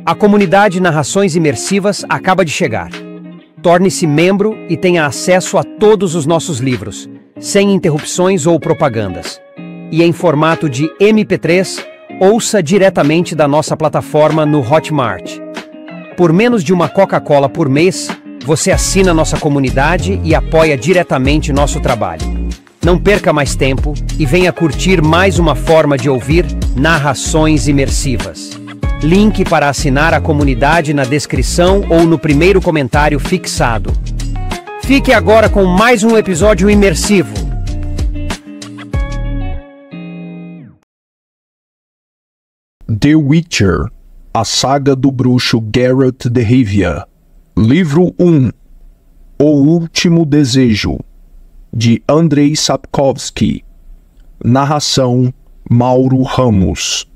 A comunidade Narrações Imersivas acaba de chegar. Torne-se membro e tenha acesso a todos os nossos livros, sem interrupções ou propagandas. E em formato de MP3, ouça diretamente da nossa plataforma no Hotmart. Por menos de uma Coca-Cola por mês, você assina nossa comunidade e apoia diretamente nosso trabalho. Não perca mais tempo e venha curtir mais uma forma de ouvir Narrações Imersivas. Link para assinar a comunidade na descrição ou no primeiro comentário fixado. Fique agora com mais um episódio imersivo. The Witcher, a saga do bruxo Geralt de Rivia. Livro 1. O Último Desejo, de Andrei Sapkowski. Narração Mauro Ramos.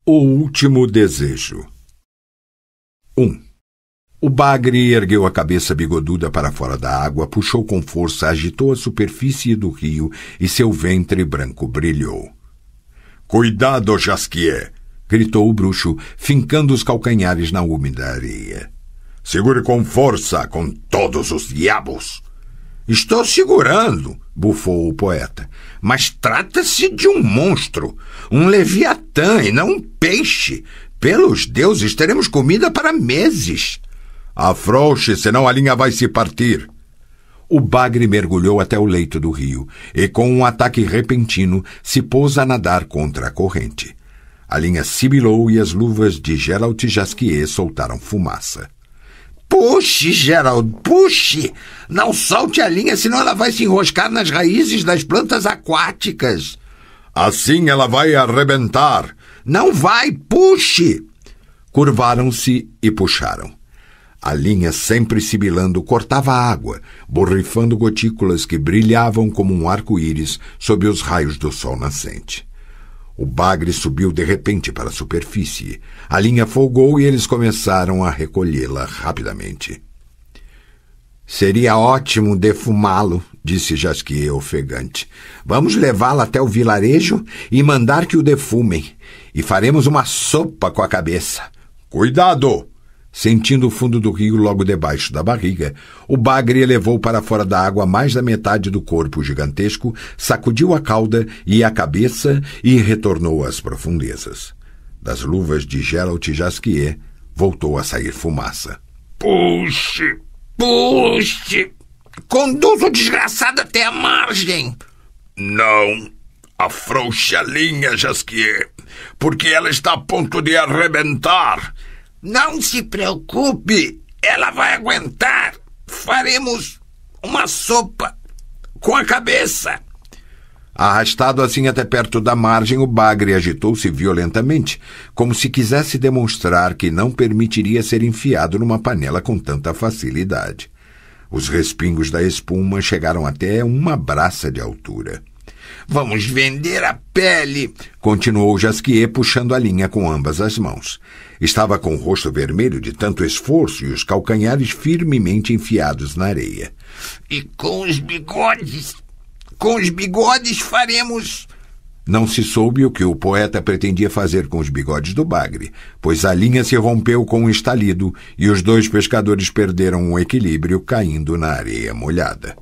O Último Desejo. 1. O bagre ergueu a cabeça bigoduda para fora da água, puxou com força, agitou a superfície do rio e seu ventre branco brilhou. «Cuidado, Jasquier!» gritou o bruxo, fincando os calcanhares na úmida areia. «Segure com força, com todos os diabos!» «Estou segurando!» bufou o poeta. «Mas trata-se de um monstro, um leviatã e não um peixe. Pelos deuses, teremos comida para meses!» «Afrouxe, senão a linha vai se partir!» O bagre mergulhou até o leito do rio e, com um ataque repentino, se pôs a nadar contra a corrente. A linha sibilou e as luvas de Geralt Jasquier soltaram fumaça. «Puxe, Geralt, puxe! Não solte a linha, senão ela vai se enroscar nas raízes das plantas aquáticas!» «Assim ela vai arrebentar!» «Não vai, puxe!» Curvaram-se e puxaram. A linha, sempre sibilando, cortava a água, borrifando gotículas que brilhavam como um arco-íris sob os raios do sol nascente. O bagre subiu de repente para a superfície. A linha folgou e eles começaram a recolhê-la rapidamente. «Seria ótimo defumá-lo», disse Jasquier ofegante. «Vamos levá-lo até o vilarejo e mandar que o defumem. E faremos uma sopa com a cabeça.» «Cuidado!» Sentindo o fundo do rio logo debaixo da barriga, o bagre elevou para fora da água mais da metade do corpo gigantesco, sacudiu a cauda e a cabeça e retornou às profundezas. Das luvas de Geralt Jasquier voltou a sair fumaça. «Puxe! Puxe! Conduza o desgraçado até a margem!» «Não! Afrouxe a linha, Jasquier, porque ela está a ponto de arrebentar!» «Não se preocupe, ela vai aguentar. Faremos uma sopa com a cabeça.» Arrastado assim até perto da margem, o bagre agitou-se violentamente, como se quisesse demonstrar que não permitiria ser enfiado numa panela com tanta facilidade. Os respingos da espuma chegaram até uma braça de altura. «Vamos vender a pele», continuou Jasquier, puxando a linha com ambas as mãos. Estava com o rosto vermelho de tanto esforço e os calcanhares firmemente enfiados na areia. «E com os bigodes faremos...» Não se soube o que o poeta pretendia fazer com os bigodes do bagre, pois a linha se rompeu com um estalido e os dois pescadores perderam o equilíbrio, caindo na areia molhada.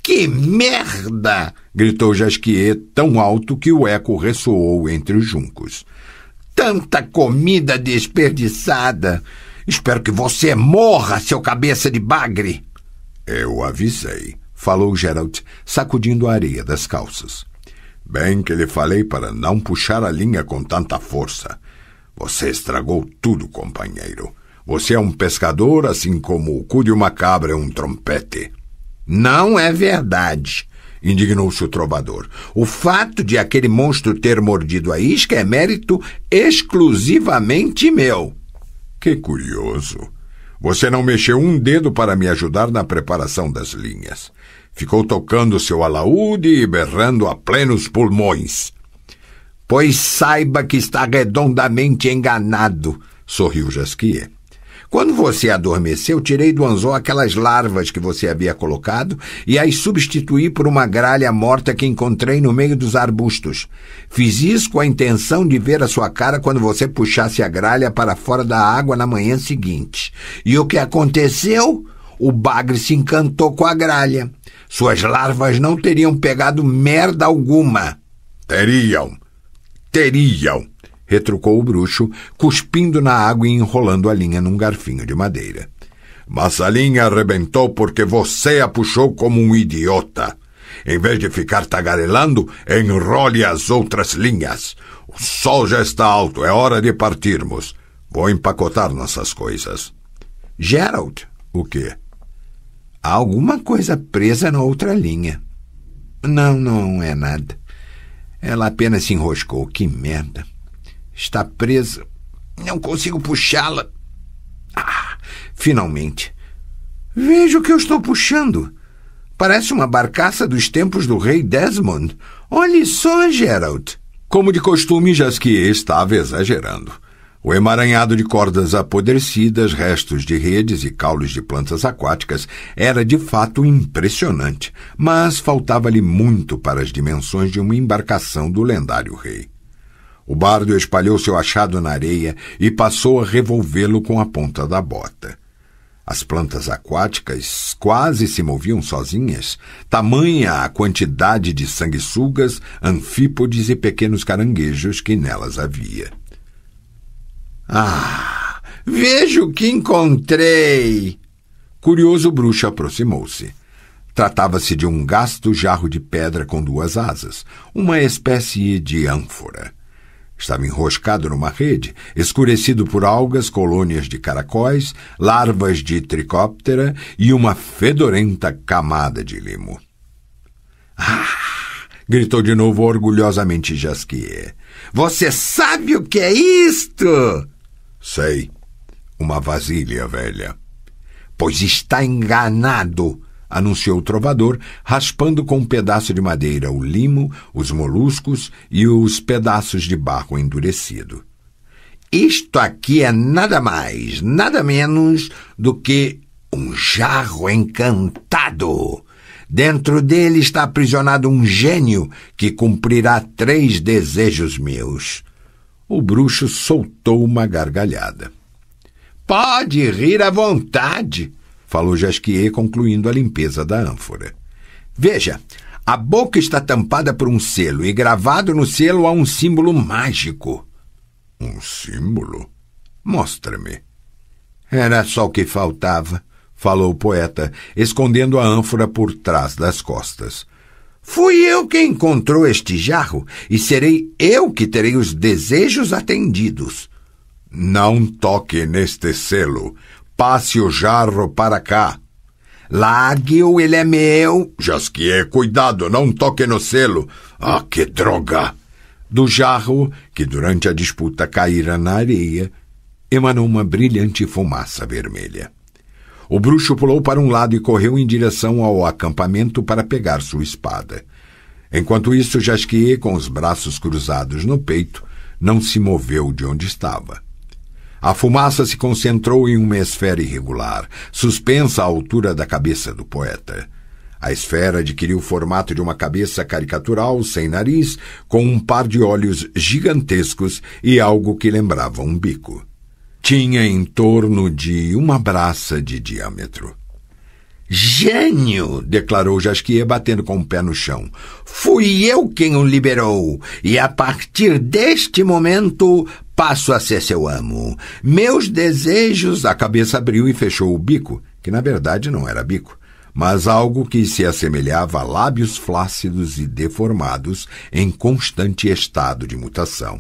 «Que merda!» gritou Jasquier tão alto que o eco ressoou entre os juncos. «Tanta comida desperdiçada! Espero que você morra, seu cabeça de bagre!» «Eu avisei», falou Geralt, sacudindo a areia das calças. «Bem que lhe falei para não puxar a linha com tanta força. Você estragou tudo, companheiro. Você é um pescador, assim como o cu de uma cabra é um trompete.» «Não é verdade», indignou-se o trovador. «O fato de aquele monstro ter mordido a isca é mérito exclusivamente meu.» «Que curioso. Você não mexeu um dedo para me ajudar na preparação das linhas. Ficou tocando seu alaúde e berrando a plenos pulmões.» «Pois saiba que está redondamente enganado», sorriu Jasquier. Quando você adormeceu, tirei do anzol aquelas larvas que você havia colocado e as substituí por uma gralha morta que encontrei no meio dos arbustos. Fiz isso com a intenção de ver a sua cara quando você puxasse a gralha para fora da água na manhã seguinte. E o que aconteceu? O bagre se encantou com a gralha. Suas larvas não teriam pegado merda alguma. Teriam, retrucou o bruxo, cuspindo na água e enrolando a linha num garfinho de madeira. Mas a linha arrebentou porque você a puxou como um idiota. Em vez de ficar tagarelando, enrole as outras linhas. O sol já está alto, é hora de partirmos. Vou empacotar nossas coisas. Gerald, o quê? Há alguma coisa presa na outra linha. Não é nada. Ela apenas se enroscou. Que merda. Está presa. Não consigo puxá-la. Finalmente. Veja o que eu estou puxando. Parece uma barcaça dos tempos do rei Desmond. Olhe só, Gerald. Como de costume, Jasquier estava exagerando. O emaranhado de cordas apodrecidas, restos de redes e caules de plantas aquáticas era de fato impressionante, mas faltava-lhe muito para as dimensões de uma embarcação do lendário rei. O bardo espalhou seu achado na areia e passou a revolvê-lo com a ponta da bota. As plantas aquáticas quase se moviam sozinhas, tamanha a quantidade de sanguessugas, anfípodes e pequenos caranguejos que nelas havia. Veja o que encontrei! Curioso, o bruxo aproximou-se. Tratava-se de um gasto jarro de pedra com 2 asas, uma espécie de ânfora. Estava enroscado numa rede, escurecido por algas, colônias de caracóis, larvas de tricóptera e uma fedorenta camada de limo. Gritou de novo orgulhosamente Jasquier. Você sabe o que é isto? Sei. Uma vasilha velha. Pois está enganado, anunciou o trovador, raspando com um pedaço de madeira o limo, os moluscos e os pedaços de barro endurecido. Isto aqui é nada mais, nada menos do que um jarro encantado. Dentro dele está aprisionado um gênio que cumprirá 3 desejos meus. O bruxo soltou uma gargalhada. Pode rir à vontade, falou Jasquier, concluindo a limpeza da ânfora. Veja, a boca está tampada por um selo e gravado no selo há um símbolo mágico. Um símbolo? Mostra-me. Era só o que faltava, falou o poeta, escondendo a ânfora por trás das costas. Fui eu quem encontrou este jarro e serei eu que terei os desejos atendidos. Não toque neste selo. Passe o jarro para cá. Largue-o, ele é meu. Jasquier, cuidado, não toque no selo. Que droga! Do jarro, que durante a disputa caíra na areia, emanou uma brilhante fumaça vermelha. O bruxo pulou para um lado e correu em direção ao acampamento para pegar sua espada. Enquanto isso, Jasquier, com os braços cruzados no peito, não se moveu de onde estava. A fumaça se concentrou em uma esfera irregular, suspensa à altura da cabeça do poeta. A esfera adquiriu o formato de uma cabeça caricatural, sem nariz, com um par de olhos gigantescos e algo que lembrava um bico. Tinha em torno de uma braça de diâmetro. Gênio! Declarou Jasquier, batendo com o pé no chão. Fui eu quem o liberou, e a partir deste momento passo a ser seu amo. Meus desejos... A cabeça abriu e fechou o bico, que na verdade não era bico, mas algo que se assemelhava a lábios flácidos e deformados em constante estado de mutação.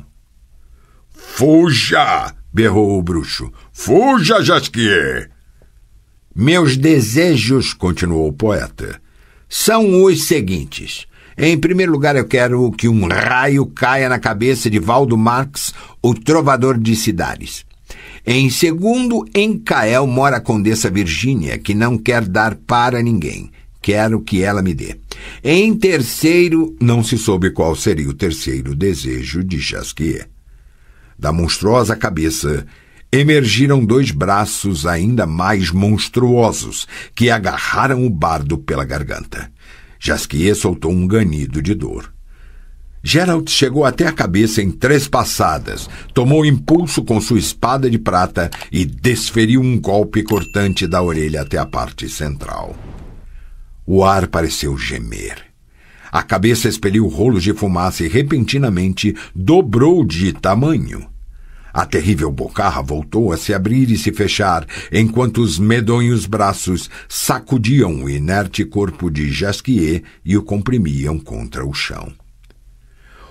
Fuja! Berrou o bruxo. Fuja, Jasquier! Meus desejos, continuou o poeta, são os seguintes. Em primeiro lugar, eu quero que um raio caia na cabeça de Valdo Marx, o trovador de Cidares. Em segundo, em Cael mora a Condessa Virgínia, que não quer dar para ninguém. Quero que ela me dê. Em terceiro, não se soube qual seria o terceiro desejo de Jasquier. Da monstruosa cabeça emergiram 2 braços ainda mais monstruosos, que agarraram o bardo pela garganta. Jasquier soltou um ganido de dor. Geralt chegou até a cabeça em 3 passadas, tomou impulso com sua espada de prata e desferiu um golpe cortante da orelha até a parte central. O ar pareceu gemer. A cabeça expeliu rolos de fumaça e repentinamente dobrou de tamanho. A terrível bocarra voltou a se abrir e se fechar, enquanto os medonhos braços sacudiam o inerte corpo de Jasquier e o comprimiam contra o chão.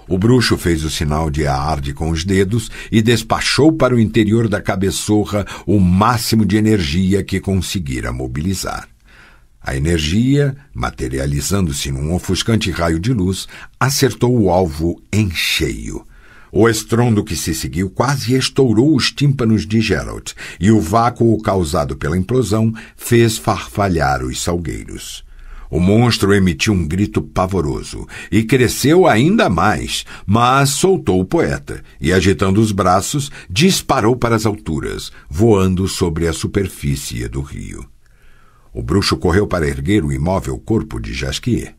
O bruxo fez o sinal de arde com os dedos e despachou para o interior da cabeçorra o máximo de energia que conseguira mobilizar. A energia, materializando-se num ofuscante raio de luz, acertou o alvo em cheio. O estrondo que se seguiu quase estourou os tímpanos de Geralt, e o vácuo causado pela implosão fez farfalhar os salgueiros. O monstro emitiu um grito pavoroso e cresceu ainda mais, mas soltou o poeta e, agitando os braços, disparou para as alturas, voando sobre a superfície do rio. O bruxo correu para erguer o imóvel corpo de Jasquier.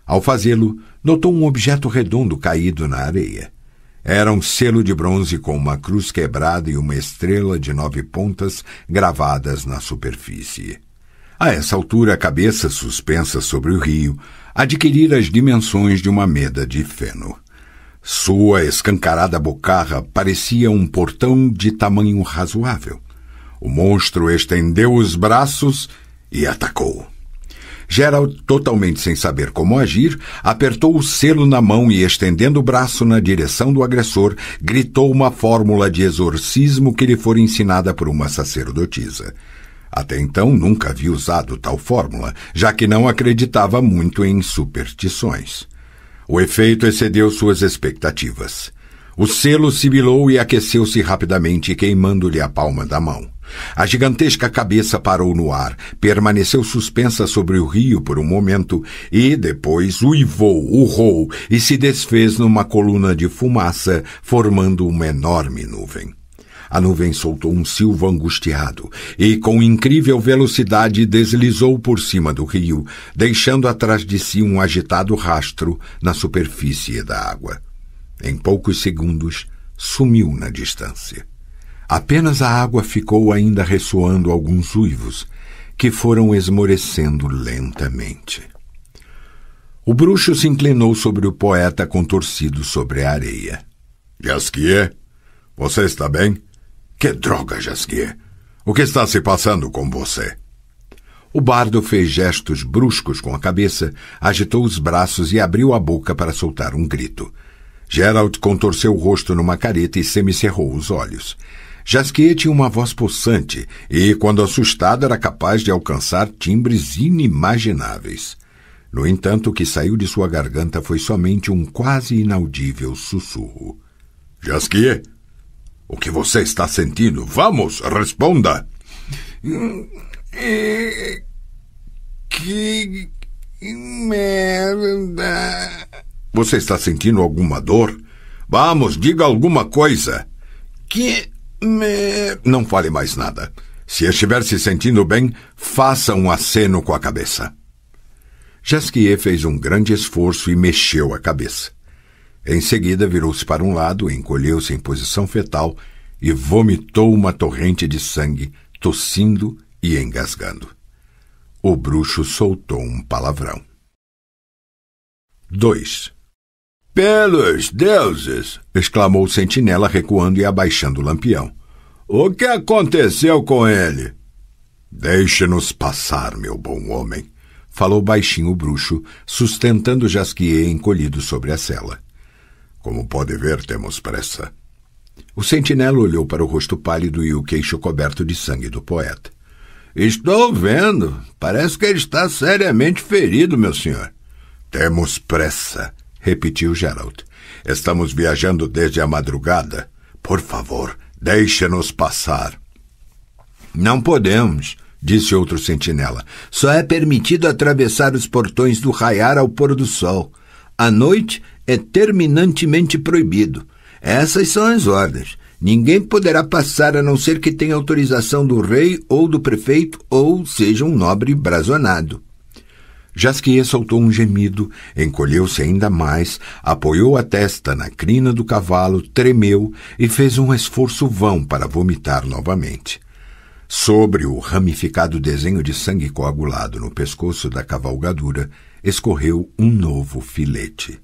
Ao fazê-lo, notou um objeto redondo caído na areia. Era um selo de bronze com uma cruz quebrada e uma estrela de 9 pontas gravadas na superfície. A essa altura, a cabeça, suspensa sobre o rio, adquirira as dimensões de uma meda de feno. Sua escancarada bocarra parecia um portão de tamanho razoável. O monstro estendeu os braços e atacou. Geralt, totalmente sem saber como agir, apertou o selo na mão e, estendendo o braço na direção do agressor, gritou uma fórmula de exorcismo que lhe fora ensinada por uma sacerdotisa. Até então nunca havia usado tal fórmula, já que não acreditava muito em superstições. O efeito excedeu suas expectativas. O selo sibilou e aqueceu-se rapidamente, queimando-lhe a palma da mão. A gigantesca cabeça parou no ar, permaneceu suspensa sobre o rio por um momento e, depois, uivou, urrou e se desfez numa coluna de fumaça, formando uma enorme nuvem. A nuvem soltou um silvo angustiado e, com incrível velocidade, deslizou por cima do rio, deixando atrás de si um agitado rastro na superfície da água. Em poucos segundos, sumiu na distância. Apenas a água ficou ainda ressoando alguns uivos, que foram esmorecendo lentamente. O bruxo se inclinou sobre o poeta contorcido sobre a areia. — Jasquier, você está bem? — Que droga, Jasquier! O que está se passando com você? O bardo fez gestos bruscos com a cabeça, agitou os braços e abriu a boca para soltar um grito. Geralt contorceu o rosto numa careta e semicerrou os olhos. Jasquier tinha uma voz possante e, quando assustado, era capaz de alcançar timbres inimagináveis. No entanto, o que saiu de sua garganta foi somente um quase inaudível sussurro. — Jasquier, o que você está sentindo? Vamos, responda! Que merda! Você está sentindo alguma dor? Vamos, diga alguma coisa! Não fale mais nada. Se estiver se sentindo bem, faça um aceno com a cabeça. Jasquier fez um grande esforço e mexeu a cabeça. Em seguida, virou-se para um lado, encolheu-se em posição fetal e vomitou uma torrente de sangue, tossindo e engasgando. O bruxo soltou um palavrão. 2. Pelos deuses! Exclamou o sentinela, recuando e abaixando o lampião. O que aconteceu com ele? Deixe-nos passar, meu bom homem, falou baixinho o bruxo, sustentando Jasquier encolhido sobre a cela. Como pode ver, temos pressa. O sentinela olhou para o rosto pálido e o queixo coberto de sangue do poeta. Estou vendo. Parece que ele está seriamente ferido, meu senhor. Temos pressa, repetiu Geralt. Estamos viajando desde a madrugada. Por favor, deixe-nos passar. Não podemos, disse outro sentinela. Só é permitido atravessar os portões do raiar ao pôr do sol. À noite é terminantemente proibido. Essas são as ordens. Ninguém poderá passar a não ser que tenha autorização do rei ou do prefeito ou seja um nobre brazonado. Jasquier soltou um gemido, encolheu-se ainda mais, apoiou a testa na crina do cavalo, tremeu e fez um esforço vão para vomitar novamente. Sobre o ramificado desenho de sangue coagulado no pescoço da cavalgadura, escorreu um novo filete.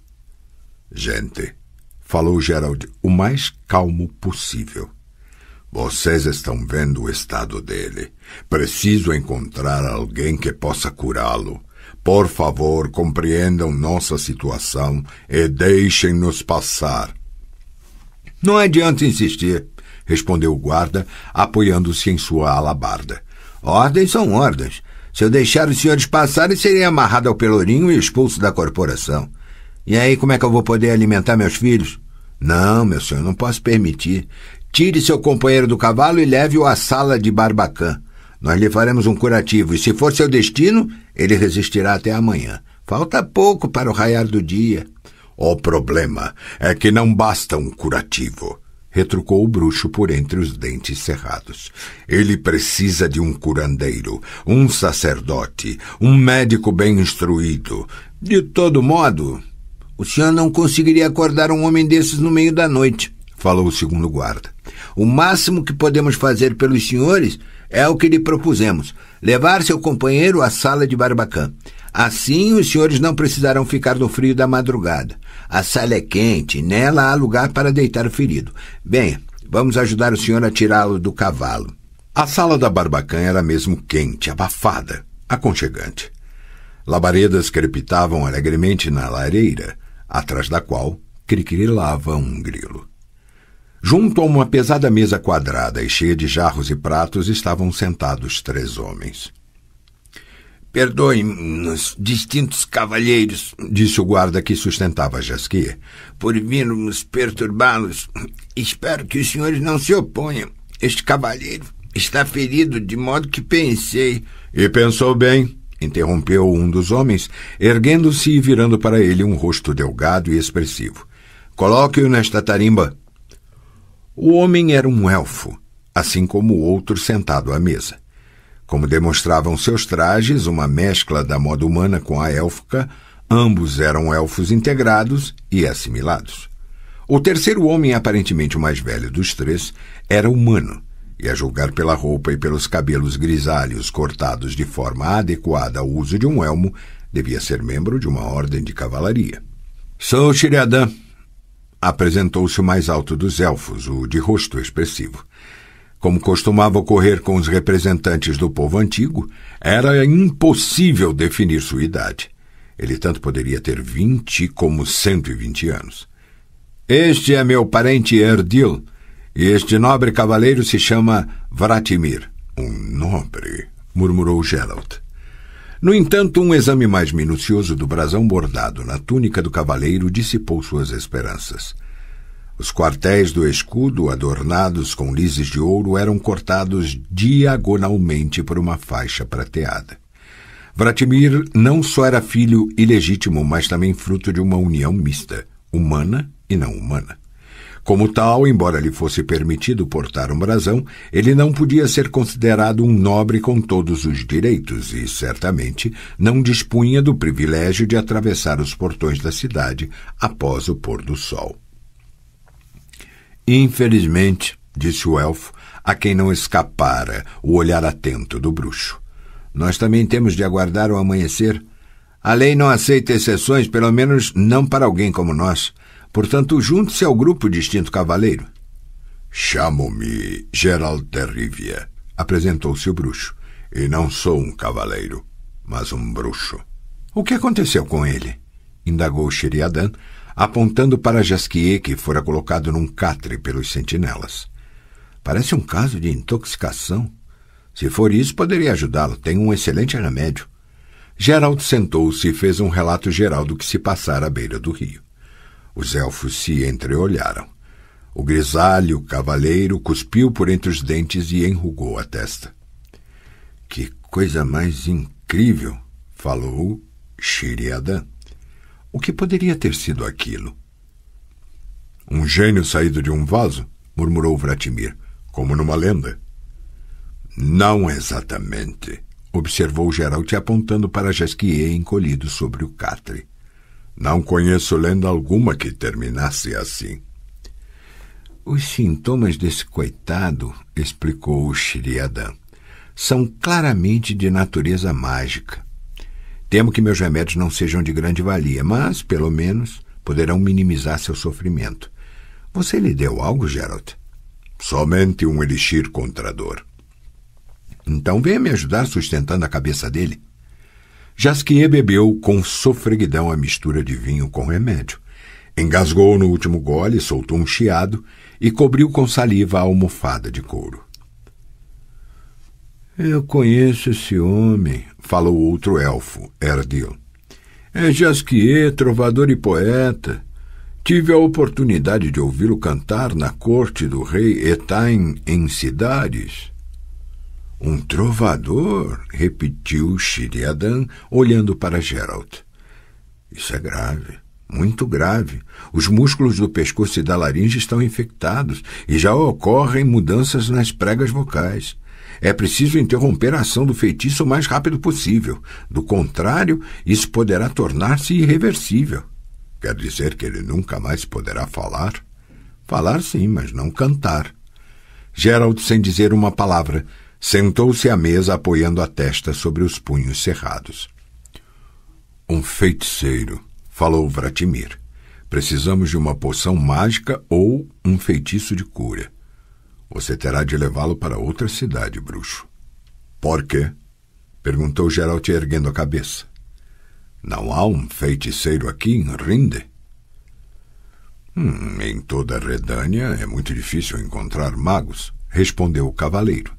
Gente, falou Gerald o mais calmo possível. Vocês estão vendo o estado dele. Preciso encontrar alguém que possa curá-lo. Por favor, compreendam nossa situação e deixem-nos passar. Não adianta insistir, respondeu o guarda, apoiando-se em sua alabarda. Ordens são ordens. Se eu deixar os senhores passarem, serei amarrado ao pelourinho e expulso da corporação. E aí, como é que eu vou poder alimentar meus filhos? Não, meu senhor, não posso permitir. Tire seu companheiro do cavalo e leve-o à sala de Barbacã. Nós lhe faremos um curativo, e se for seu destino, ele resistirá até amanhã. Falta pouco para o raiar do dia. O problema é que não basta um curativo, retrucou o bruxo por entre os dentes cerrados. Ele precisa de um curandeiro, um sacerdote, um médico bem instruído. De todo modo, o senhor não conseguiria acordar um homem desses no meio da noite, falou o segundo guarda. O máximo que podemos fazer pelos senhores é o que lhe propusemos, levar seu companheiro à sala de Barbacã. Assim os senhores não precisarão ficar no frio da madrugada. A sala é quente e nela há lugar para deitar o ferido. Bem, vamos ajudar o senhor a tirá-lo do cavalo. A sala da Barbacã era mesmo quente, abafada, aconchegante. Labaredas crepitavam alegremente na lareira, atrás da qual criquilava um grilo. Junto a uma pesada mesa quadrada e cheia de jarros e pratos estavam sentados 3 homens. Perdoem-nos, distintos cavalheiros, disse o guarda que sustentava Jasquier, por virmos perturbá-los. Espero que os senhores não se oponham. Este cavalheiro está ferido, de modo que pensei... E pensou bem, interrompeu um dos homens, erguendo-se e virando para ele um rosto delgado e expressivo. Coloque-o nesta tarimba. O homem era um elfo, assim como o outro sentado à mesa. Como demonstravam seus trajes, uma mescla da moda humana com a élfica, ambos eram elfos integrados e assimilados. O terceiro homem, aparentemente o mais velho dos 3, era humano, e a julgar pela roupa e pelos cabelos grisalhos cortados de forma adequada ao uso de um elmo, devia ser membro de uma ordem de cavalaria. Sou Sheriadan, apresentou-se o mais alto dos elfos, o de rosto expressivo. Como costumava ocorrer com os representantes do povo antigo, era impossível definir sua idade. Ele tanto poderia ter 20 como 120 anos. Este é meu parente Erdil, e este nobre cavaleiro se chama Vratimir. Um nobre, murmurou Geralt. No entanto, um exame mais minucioso do brasão bordado na túnica do cavaleiro dissipou suas esperanças. Os quartéis do escudo, adornados com lises de ouro, eram cortados diagonalmente por uma faixa prateada. Vratimir não só era filho ilegítimo, mas também fruto de uma união mista, humana e não humana. Como tal, embora lhe fosse permitido portar um brasão, ele não podia ser considerado um nobre com todos os direitos e, certamente, não dispunha do privilégio de atravessar os portões da cidade após o pôr do sol. Infelizmente, disse o elfo, a quem não escapara o olhar atento do bruxo. Nós também temos de aguardar o amanhecer. A lei não aceita exceções, pelo menos não para alguém como nós. Portanto, junte-se ao grupo, distinto cavaleiro. Chamo-me Geralt de Rivia, apresentou-se o bruxo, e não sou um cavaleiro, mas um bruxo. O que aconteceu com ele? Indagou Sheriadan, apontando para Jasquier, que fora colocado num catre pelos sentinelas. Parece um caso de intoxicação. Se for isso, poderia ajudá-lo. Tem um excelente remédio. Geralt sentou-se e fez um relato geral do que se passara à beira do rio. Os elfos se entreolharam. O grisalho cavaleiro cuspiu por entre os dentes e enrugou a testa. Que coisa mais incrível, falou Sheriadan. O que poderia ter sido aquilo? Um gênio saído de um vaso? Murmurou Vratimir, como numa lenda. Não exatamente, observou Geralt apontando para Jasquier encolhido sobre o catre. Não conheço lenda alguma que terminasse assim. Os sintomas desse coitado, explicou o Sheriadan, são claramente de natureza mágica. Temo que meus remédios não sejam de grande valia, mas, pelo menos, poderão minimizar seu sofrimento. Você lhe deu algo, Geralt? Somente um elixir contra a dor. Então venha me ajudar sustentando a cabeça dele. Jasquier bebeu com sofreguidão a mistura de vinho com remédio. Engasgou no último gole, soltou um chiado e cobriu com saliva a almofada de couro. Eu conheço esse homem, falou outro elfo, Erdil. É Jasquier, trovador e poeta. Tive a oportunidade de ouvi-lo cantar na corte do rei Etain em Cidades. Um trovador? Repetiu Sheriadan, olhando para Geralt. Isso é grave, muito grave. Os músculos do pescoço e da laringe estão infectados e já ocorrem mudanças nas pregas vocais. É preciso interromper a ação do feitiço o mais rápido possível. Do contrário, isso poderá tornar-se irreversível. Quer dizer que ele nunca mais poderá falar? Falar sim, mas não cantar. Geralt, sem dizer uma palavra, sentou-se à mesa apoiando a testa sobre os punhos cerrados. Um feiticeiro, falou Vratimir. Precisamos de uma poção mágica ou um feitiço de cura. Você terá de levá-lo para outra cidade, bruxo. Por quê? Perguntou Geralt erguendo a cabeça. Não há um feiticeiro aqui em Rinde? Em toda a Redânia é muito difícil encontrar magos, respondeu o cavaleiro.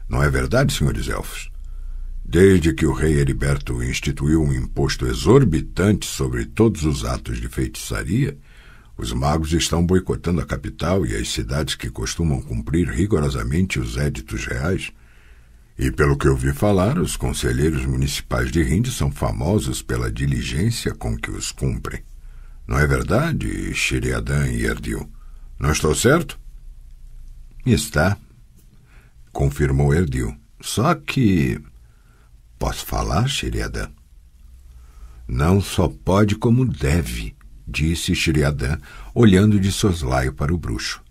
Não é verdade, senhores elfos? Desde que o rei Heriberto instituiu um imposto exorbitante sobre todos os atos de feitiçaria, os magos estão boicotando a capital e as cidades que costumam cumprir rigorosamente os éditos reais. E, pelo que eu ouvi falar, os conselheiros municipais de Rinde são famosos pela diligência com que os cumprem. Não é verdade, Sheriadan e Erdil? Não estou certo? Está, confirmou Erdil. Só que... Posso falar, Sheriadan? Não só pode como deve, disse Sheriadan, olhando de soslaio para o bruxo.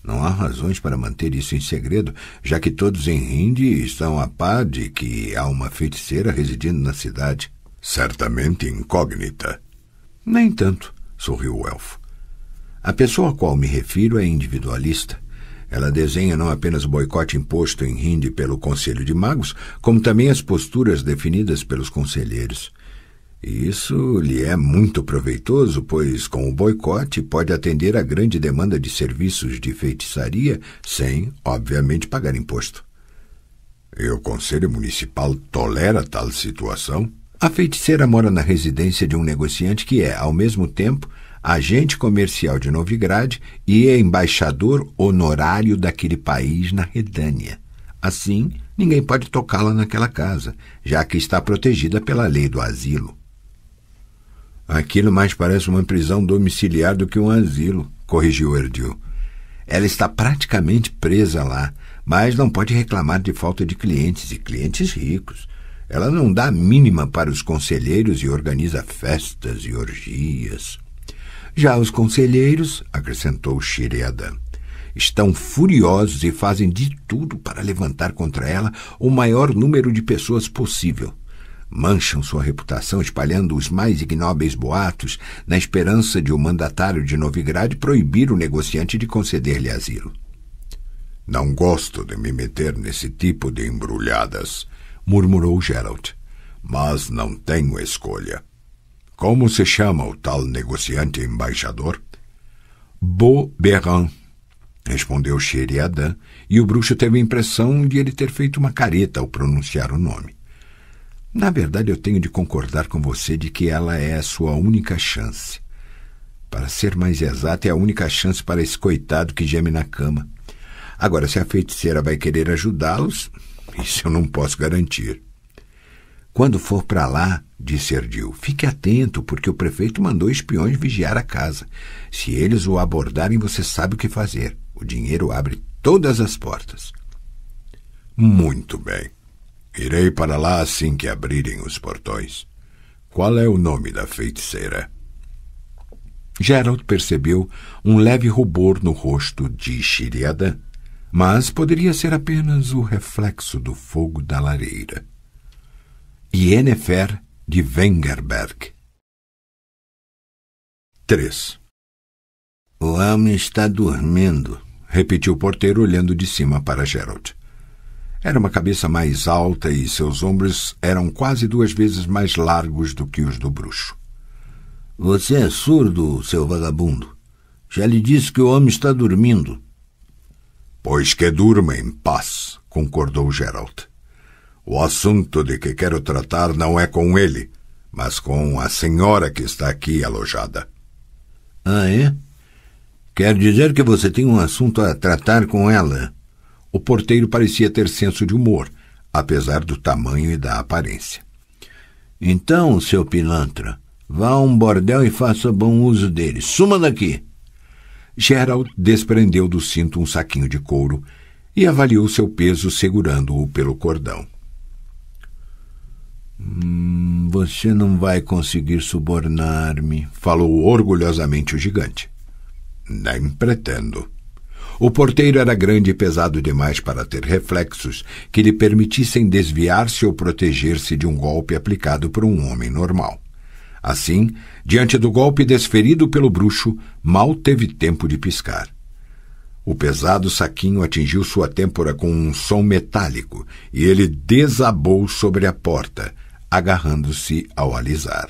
Não há razões para manter isso em segredo, já que todos em Rinde estão a par de que há uma feiticeira residindo na cidade. Certamente incógnita. Nem tanto, sorriu o elfo. A pessoa a qual me refiro é individualista. Ela desenha não apenas o boicote imposto em Rinde pelo Conselho de Magos, como também as posturas definidas pelos conselheiros. E isso lhe é muito proveitoso, pois com o boicote pode atender à grande demanda de serviços de feitiçaria sem, obviamente, pagar imposto. E o Conselho Municipal tolera tal situação? A feiticeira mora na residência de um negociante que é, ao mesmo tempo, agente comercial de Novigrad e embaixador honorário daquele país na Redânia. Assim, ninguém pode tocá-la naquela casa, já que está protegida pela lei do asilo. Aquilo mais parece uma prisão domiciliar do que um asilo, corrigiu Erdil. Ela está praticamente presa lá, mas não pode reclamar de falta de clientes, e clientes ricos. Ela não dá a mínima para os conselheiros e organiza festas e orgias. Já os conselheiros, acrescentou Sheriadan, estão furiosos e fazem de tudo para levantar contra ela o maior número de pessoas possível. Mancham sua reputação espalhando os mais ignóbeis boatos na esperança de o mandatário de Novigrad proibir o negociante de conceder-lhe asilo. Não gosto de me meter nesse tipo de embrulhadas, murmurou Geralt, mas não tenho escolha. Como se chama o tal negociante embaixador? Beauberan, respondeu Sheriadan, e o bruxo teve a impressão de ele ter feito uma careta ao pronunciar o nome. Na verdade, eu tenho de concordar com você de que ela é a sua única chance. Para ser mais exato, é a única chance para esse coitado que geme na cama. Agora, se a feiticeira vai querer ajudá-los, isso eu não posso garantir. Quando for para lá, disse Erdil, fique atento, porque o prefeito mandou espiões vigiar a casa. Se eles o abordarem, você sabe o que fazer. O dinheiro abre todas as portas. Muito bem. Irei para lá assim que abrirem os portões. Qual é o nome da feiticeira? Geralt percebeu um leve rubor no rosto de Sheriadan, mas poderia ser apenas o reflexo do fogo da lareira. Yennefer de Wengerberg. 3. O homem está dormindo, repetiu o porteiro olhando de cima para Geralt. Era uma cabeça mais alta e seus ombros eram quase 2 vezes mais largos do que os do bruxo. Você é surdo, seu vagabundo. Já lhe disse que o homem está dormindo. Pois que durma em paz, concordou Geralt. O assunto de que quero tratar não é com ele, mas com a senhora que está aqui alojada. Ah, é? Quer dizer que você tem um assunto a tratar com ela? O porteiro parecia ter senso de humor, apesar do tamanho e da aparência. Então, seu pilantra, vá a um bordel e faça bom uso dele. Suma daqui! Geralt desprendeu do cinto um saquinho de couro e avaliou seu peso segurando-o pelo cordão. Você não vai conseguir subornar-me, falou orgulhosamente o gigante. Nem pretendo. O porteiro era grande e pesado demais para ter reflexos que lhe permitissem desviar-se ou proteger-se de um golpe aplicado por um homem normal. Assim, diante do golpe desferido pelo bruxo, mal teve tempo de piscar. O pesado saquinho atingiu sua têmpora com um som metálico e ele desabou sobre a porta, agarrando-se ao alisar.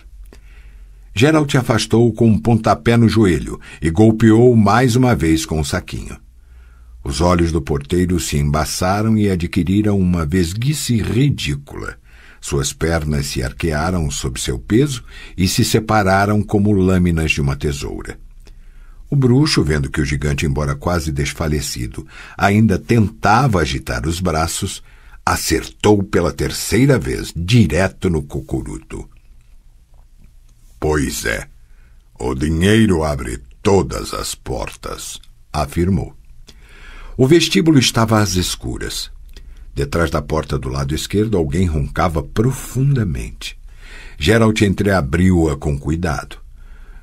Geralt afastou-o com um pontapé no joelho e golpeou mais uma vez com o saquinho. Os olhos do porteiro se embaçaram e adquiriram uma vesguice ridícula. Suas pernas se arquearam sob seu peso e se separaram como lâminas de uma tesoura. O bruxo, vendo que o gigante, embora quase desfalecido, ainda tentava agitar os braços, acertou pela 3ª vez, direto no cocuruto. Pois é, o dinheiro abre todas as portas, afirmou. O vestíbulo estava às escuras. Detrás da porta do lado esquerdo, alguém roncava profundamente. Geralt entreabriu-a com cuidado.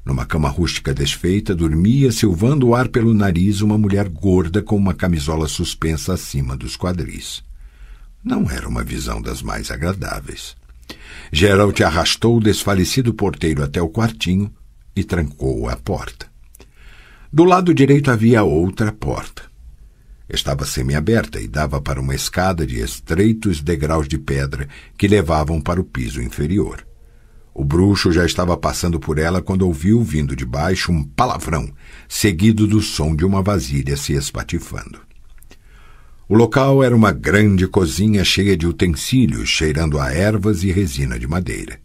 Numa cama rústica desfeita, dormia, silvando o ar pelo nariz, uma mulher gorda com uma camisola suspensa acima dos quadris. Não era uma visão das mais agradáveis. Geralt arrastou o desfalecido porteiro até o quartinho e trancou a porta. Do lado direito havia outra porta. Estava semiaberta e dava para uma escada de estreitos degraus de pedra que levavam para o piso inferior. O bruxo já estava passando por ela quando ouviu, vindo de baixo, um palavrão, seguido do som de uma vasilha se espatifando. O local era uma grande cozinha cheia de utensílios, cheirando a ervas e resina de madeira.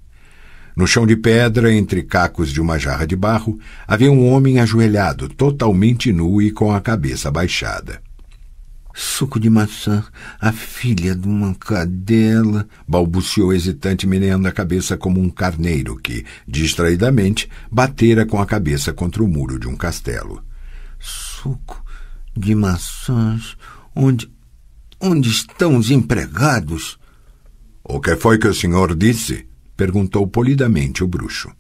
No chão de pedra, entre cacos de uma jarra de barro, havia um homem ajoelhado, totalmente nu e com a cabeça baixada. Suco de maçã, a filha de uma cadela, balbuciou hesitante, meneando a cabeça como um carneiro que, distraidamente, batera com a cabeça contra o muro de um castelo. Suco de maçãs, onde estão os empregados? O que foi que o senhor disse? Perguntou polidamente o bruxo.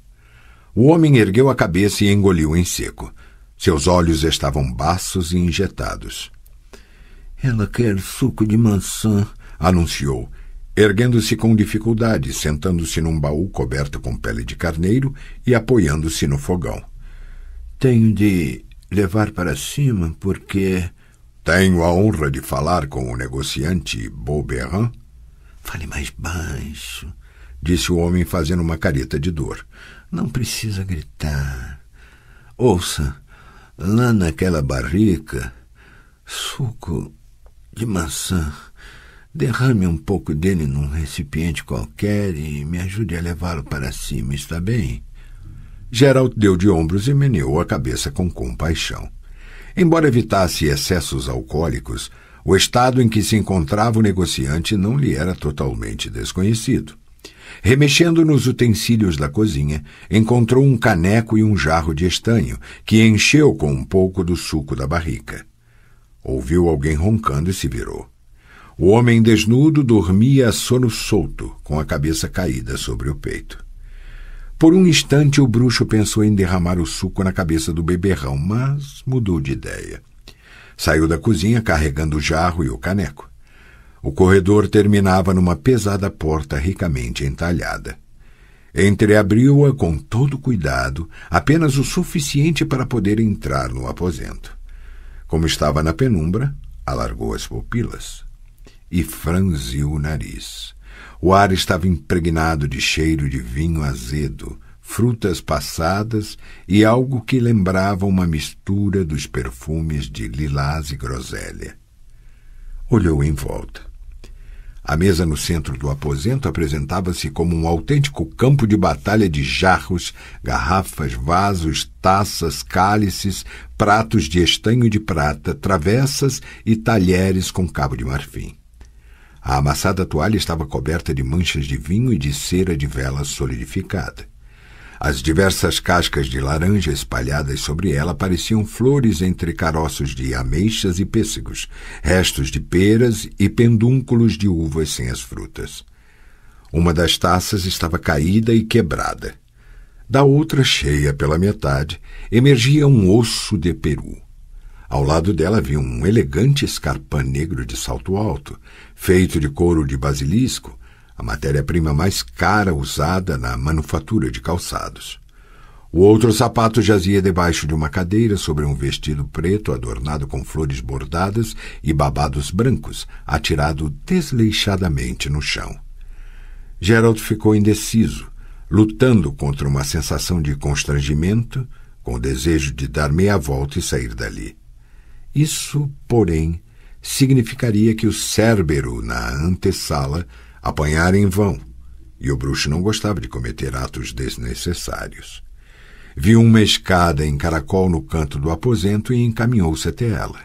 O homem ergueu a cabeça e engoliu em seco. Seus olhos estavam baços e injetados. Ela quer suco de maçã, anunciou, erguendo-se com dificuldade, sentando-se num baú coberto com pele de carneiro e apoiando-se no fogão. Tenho de levar para cima, porque... Tenho a honra de falar com o negociante Beauberan? Fale mais baixo, disse o homem fazendo uma careta de dor. Não precisa gritar. Ouça, lá naquela barrica, suco de maçã. Derrame um pouco dele num recipiente qualquer e me ajude a levá-lo para cima, está bem? Geralt deu de ombros e meneou a cabeça com compaixão. Embora evitasse excessos alcoólicos, o estado em que se encontrava o negociante não lhe era totalmente desconhecido. Remexendo nos utensílios da cozinha, encontrou um caneco e um jarro de estanho, que encheu com um pouco do suco da barrica. Ouviu alguém roncando e se virou. O homem desnudo dormia a sono solto, com a cabeça caída sobre o peito. Por um instante o bruxo pensou em derramar o suco na cabeça do beberrão, mas mudou de ideia. Saiu da cozinha carregando o jarro e o caneco. O corredor terminava numa pesada porta ricamente entalhada. Entreabriu-a com todo cuidado, apenas o suficiente para poder entrar no aposento. Como estava na penumbra, alargou as pupilas e franziu o nariz. O ar estava impregnado de cheiro de vinho azedo, frutas passadas e algo que lembrava uma mistura dos perfumes de lilás e groselha. Olhou em volta. A mesa no centro do aposento apresentava-se como um autêntico campo de batalha de jarros, garrafas, vasos, taças, cálices, pratos de estanho e de prata, travessas e talheres com cabo de marfim. A amassada toalha estava coberta de manchas de vinho e de cera de vela solidificada. As diversas cascas de laranja espalhadas sobre ela pareciam flores entre caroços de ameixas e pêssegos, restos de peras e pendúnculos de uvas sem as frutas. Uma das taças estava caída e quebrada. Da outra, cheia pela metade, emergia um osso de peru. Ao lado dela havia um elegante escarpã negro de salto alto, feito de couro de basilisco, a matéria-prima mais cara usada na manufatura de calçados. O outro sapato jazia debaixo de uma cadeira sobre um vestido preto adornado com flores bordadas e babados brancos, atirado desleixadamente no chão. Gerald ficou indeciso, lutando contra uma sensação de constrangimento, com o desejo de dar meia volta e sair dali. Isso, porém, significaria que o Cérbero, na antessala, apanhara em vão, e o bruxo não gostava de cometer atos desnecessários. Viu uma escada em caracol no canto do aposento e encaminhou-se até ela.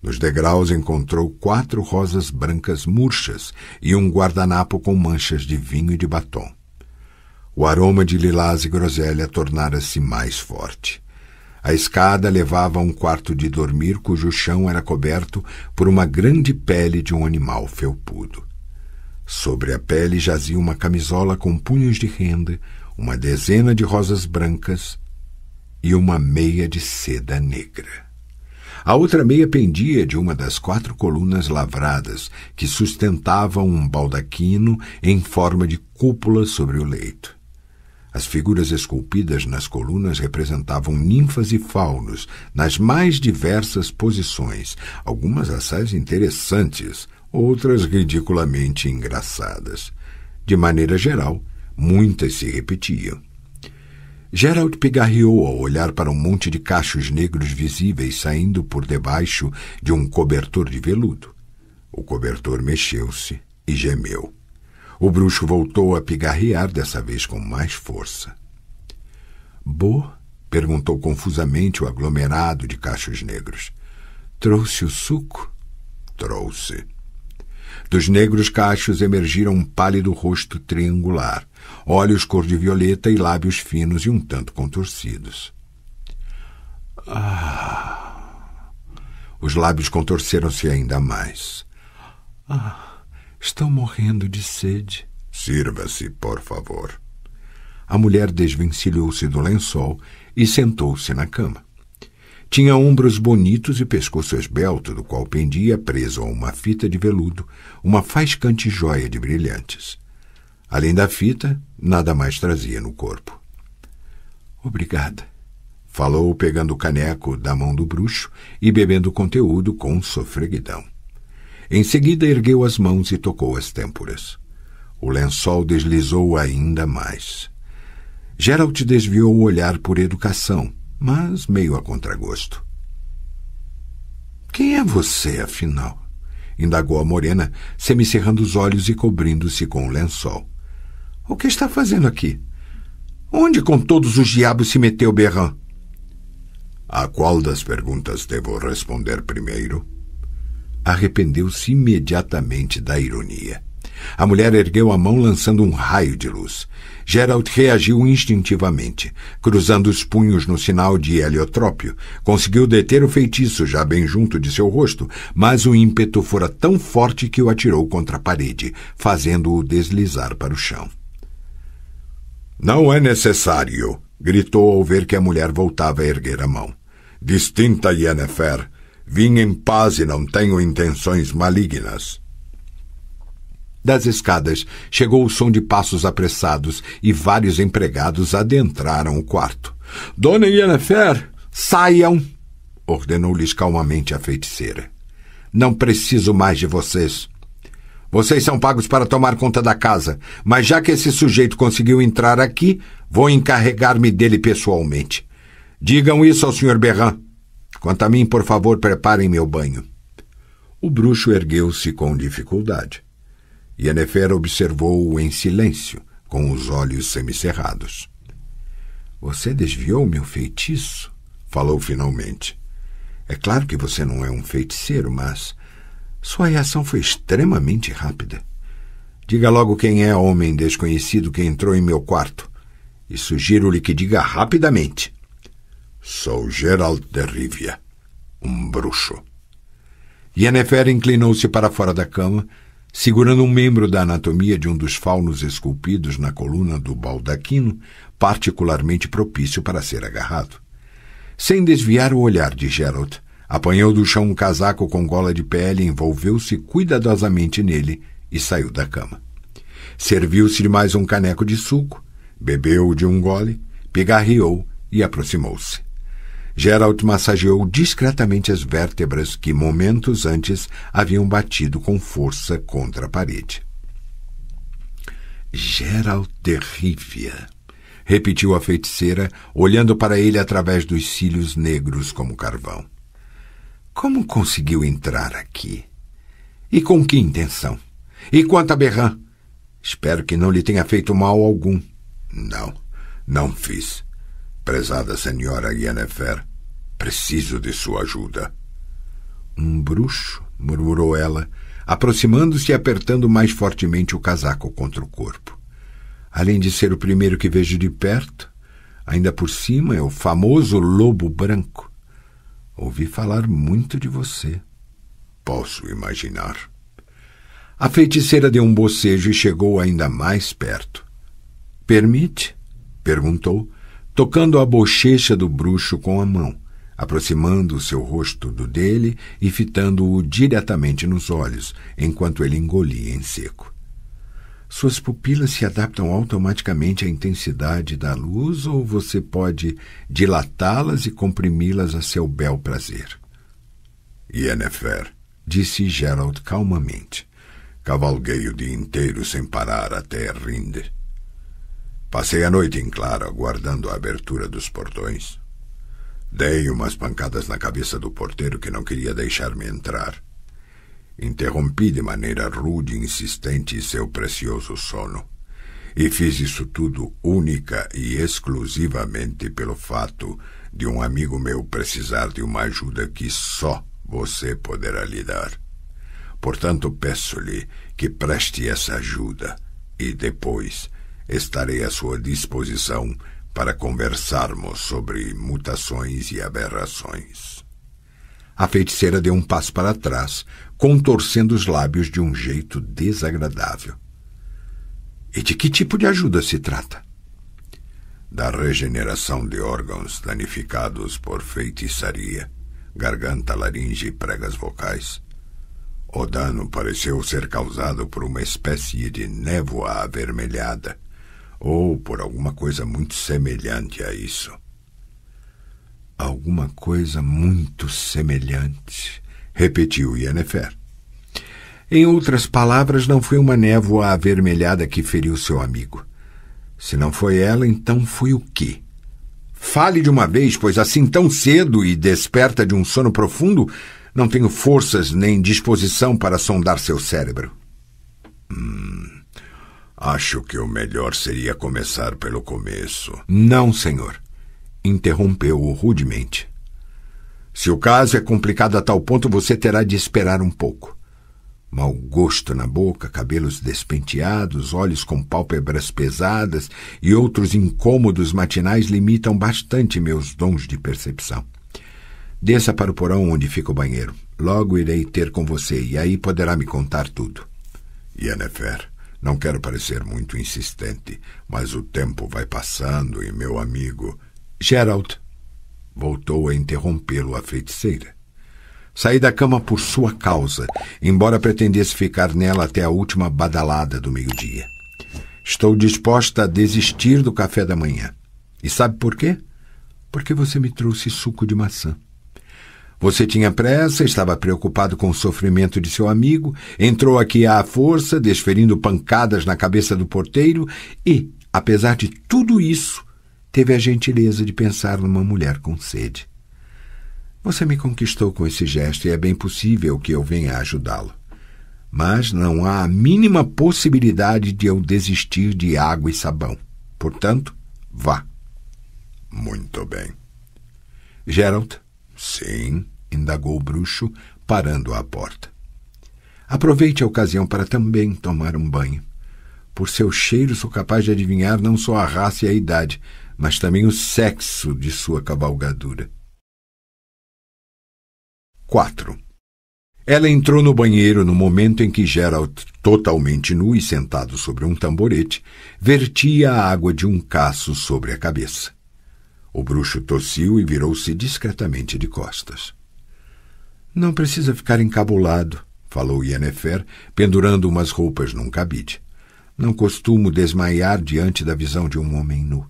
Nos degraus encontrou 4 rosas brancas murchas e um guardanapo com manchas de vinho e de batom. O aroma de lilás e groselha tornara-se mais forte. A escada levava a um quarto de dormir cujo chão era coberto por uma grande pele de um animal felpudo. Sobre a pele jazia uma camisola com punhos de renda, uma dezena de rosas brancas e uma meia de seda negra. A outra meia pendia de uma das 4 colunas lavradas que sustentavam um baldaquino em forma de cúpula sobre o leito. As figuras esculpidas nas colunas representavam ninfas e faunos nas mais diversas posições, algumas assaz interessantes, outras ridiculamente engraçadas. De maneira geral, muitas se repetiam. Gerald pigarreou ao olhar para um monte de cachos negros visíveis saindo por debaixo de um cobertor de veludo. O cobertor mexeu-se e gemeu. O bruxo voltou a pigarrear, dessa vez com mais força. "Bo?" perguntou confusamente o aglomerado de cachos negros. "Trouxe o suco?" "Trouxe." Dos negros cachos emergiram um pálido rosto triangular, olhos cor de violeta e lábios finos e um tanto contorcidos. Os lábios contorceram-se ainda mais. Estou morrendo de sede." "Sirva-se, por favor." A mulher desvencilhou-se do lençol e sentou-se na cama. Tinha ombros bonitos e pescoço esbelto, do qual pendia, preso a uma fita de veludo, uma faiscante joia de brilhantes. Além da fita, nada mais trazia no corpo. "Obrigada", falou, pegando o caneco da mão do bruxo e bebendo o conteúdo com sofreguidão. Em seguida ergueu as mãos e tocou as têmporas. O lençol deslizou ainda mais. Gerald desviou o olhar por educação, mas meio a contragosto. "Quem é você, afinal?" indagou a morena, semicerrando os olhos e cobrindo-se com o lençol. "O que está fazendo aqui? Onde com todos os diabos se meteu Berran?" "A qual das perguntas devo responder primeiro?" Arrependeu-se imediatamente da ironia. A mulher ergueu a mão lançando um raio de luz. Geralt reagiu instintivamente. Cruzando os punhos no sinal de heliotrópio, conseguiu deter o feitiço já bem junto de seu rosto, mas o ímpeto fora tão forte que o atirou contra a parede, fazendo-o deslizar para o chão. "Não é necessário", gritou ao ver que a mulher voltava a erguer a mão. "Distinta, Yennefer. Vim em paz e não tenho intenções malignas." Das escadas chegou o som de passos apressados e vários empregados adentraram o quarto. "Dona Yennefer, saiam!" ordenou-lhes calmamente a feiticeira. "Não preciso mais de vocês. Vocês são pagos para tomar conta da casa, mas já que esse sujeito conseguiu entrar aqui, vou encarregar-me dele pessoalmente. Digam isso ao Sr. Berran. Quanto a mim, por favor, preparem meu banho." O bruxo ergueu-se com dificuldade. Yennefer observou-o em silêncio, com os olhos semicerrados. "Você desviou meu feitiço?" falou finalmente. "É claro que você não é um feiticeiro, mas sua reação foi extremamente rápida. Diga logo quem é o homem desconhecido que entrou em meu quarto, e sugiro-lhe que diga rapidamente." "Sou Geralt de Rivia, um bruxo." Yennefer inclinou-se para fora da cama, segurando um membro da anatomia de um dos faunos esculpidos na coluna do baldaquino, particularmente propício para ser agarrado. Sem desviar o olhar de Geralt, apanhou do chão um casaco com gola de pele, envolveu-se cuidadosamente nele e saiu da cama. Serviu-se de mais um caneco de suco, bebeu de um gole, pigarreou e aproximou-se. Geralt massageou discretamente as vértebras que, momentos antes, haviam batido com força contra a parede. "Geralt de Rivia", repetiu a feiticeira, olhando para ele através dos cílios negros como carvão. "Como conseguiu entrar aqui? E com que intenção? E quanto a Berran? Espero que não lhe tenha feito mal algum." Não fiz. Prezada senhora Yennefer, preciso de sua ajuda." "Um bruxo?" murmurou ela, aproximando-se e apertando mais fortemente o casaco contra o corpo. "Além de ser o primeiro que vejo de perto, ainda por cima é o famoso lobo branco. Ouvi falar muito de você." "Posso imaginar." A feiticeira deu um bocejo e chegou ainda mais perto. "Permite?" perguntou, tocando a bochecha do bruxo com a mão, aproximando o seu rosto do dele e fitando-o diretamente nos olhos, enquanto ele engolia em seco. "Suas pupilas se adaptam automaticamente à intensidade da luz ou você pode dilatá-las e comprimi-las a seu bel prazer?" "Yennefer", disse Geralt calmamente, "cavalguei o dia inteiro sem parar até Rinde. Passei a noite em claro aguardando a abertura dos portões. Dei umas pancadas na cabeça do porteiro que não queria deixar-me entrar. Interrompi de maneira rude e insistente seu precioso sono. E fiz isso tudo única e exclusivamente pelo fato de um amigo meu precisar de uma ajuda que só você poderá lhe dar. Portanto, peço-lhe que preste essa ajuda e depois estarei à sua disposição para conversarmos sobre mutações e aberrações." A feiticeira deu um passo para trás, contorcendo os lábios de um jeito desagradável. "E de que tipo de ajuda se trata?" "Da regeneração de órgãos danificados por feitiçaria, garganta, laringe e pregas vocais. O dano pareceu ser causado por uma espécie de névoa avermelhada, ou por alguma coisa muito semelhante a isso." "Alguma coisa muito semelhante", repetiu Yennefer. "Em outras palavras, não foi uma névoa avermelhada que feriu seu amigo. Se não foi ela, então foi o quê? Fale de uma vez, pois assim tão cedo e desperta de um sono profundo, não tenho forças nem disposição para sondar seu cérebro." Acho que o melhor seria começar pelo começo." "Não, senhor", interrompeu-o rudemente. "Se o caso é complicado a tal ponto, você terá de esperar um pouco. Mau gosto na boca, cabelos despenteados, olhos com pálpebras pesadas e outros incômodos matinais limitam bastante meus dons de percepção. Desça para o porão onde fica o banheiro. Logo irei ter com você e aí poderá me contar tudo. Yennefer, não quero parecer muito insistente, mas o tempo vai passando e meu amigo... Geralt, voltou a interrompê-lo a feiticeira. Saí da cama por sua causa, embora pretendesse ficar nela até a última badalada do meio-dia. Estou disposta a desistir do café da manhã. E sabe por quê? Porque você me trouxe suco de maçã. Você tinha pressa, estava preocupado com o sofrimento de seu amigo, entrou aqui à força, desferindo pancadas na cabeça do porteiro e, apesar de tudo isso, teve a gentileza de pensar numa mulher com sede. Você me conquistou com esse gesto e é bem possível que eu venha ajudá-lo. Mas não há a mínima possibilidade de eu desistir de água e sabão. Portanto, vá. Muito bem. Geralt? Sim, indagou o bruxo, parando à porta. Aproveite a ocasião para também tomar um banho. Por seu cheiro sou capaz de adivinhar não só a raça e a idade, mas também o sexo de sua cavalgadura. 4. Ela entrou no banheiro no momento em que Geralt, totalmente nu e sentado sobre um tamborete, vertia a água de um caço sobre a cabeça. O bruxo tossiu e virou-se discretamente de costas. Não precisa ficar encabulado, falou Yennefer, pendurando umas roupas num cabide. Não costumo desmaiar diante da visão de um homem nu.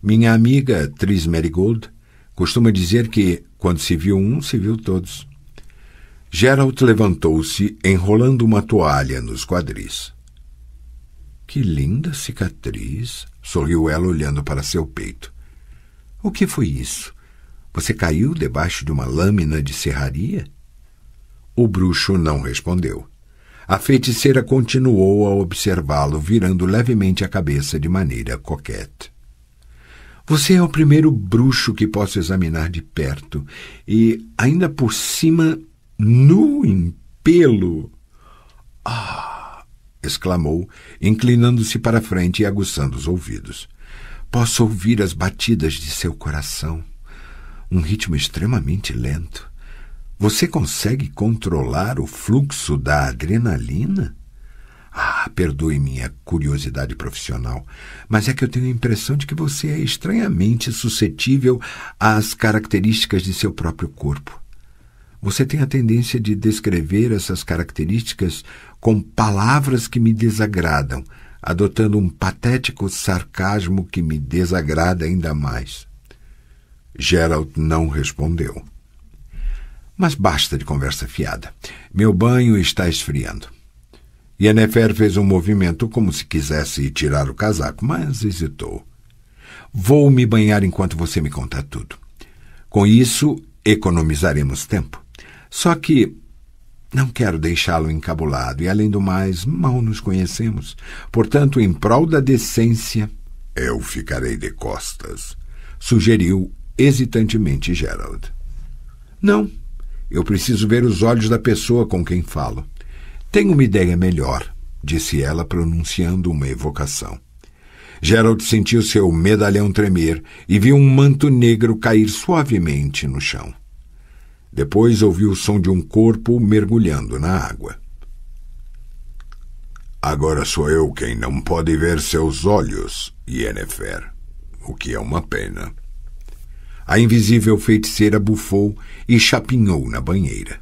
Minha amiga Tris Merigold costuma dizer que, quando se viu um, se viu todos. Geralt levantou-se, enrolando uma toalha nos quadris. Que linda cicatriz, sorriu ela olhando para seu peito. O que foi isso? Você caiu debaixo de uma lâmina de serraria? O bruxo não respondeu. A feiticeira continuou a observá-lo, virando levemente a cabeça de maneira coquette. Você é o primeiro bruxo que posso examinar de perto, e, ainda por cima, nu em pelo. Ah! Exclamou, inclinando-se para a frente e aguçando os ouvidos. Posso ouvir as batidas de seu coração. Um ritmo extremamente lento. Você consegue controlar o fluxo da adrenalina? Ah, perdoe minha curiosidade profissional, mas é que eu tenho a impressão de que você é estranhamente suscetível às características de seu próprio corpo. Você tem a tendência de descrever essas características com palavras que me desagradam, adotando um patético sarcasmo que me desagrada ainda mais. Geralt não respondeu. Mas basta de conversa fiada. Meu banho está esfriando. Yennefer fez um movimento como se quisesse tirar o casaco, mas hesitou. Vou me banhar enquanto você me conta tudo. Com isso, economizaremos tempo. Só que não quero deixá-lo encabulado e, além do mais, mal nos conhecemos. Portanto, em prol da decência... Eu ficarei de costas, sugeriu hesitantemente Geralt. Não, eu preciso ver os olhos da pessoa com quem falo. Tenho uma ideia melhor, disse ela, pronunciando uma evocação. Geralt sentiu seu medalhão tremer e viu um manto negro cair suavemente no chão. Depois ouviu o som de um corpo mergulhando na água. Agora sou eu quem não pode ver seus olhos, Yennefer, o que é uma pena. A invisível feiticeira bufou e chapinhou na banheira.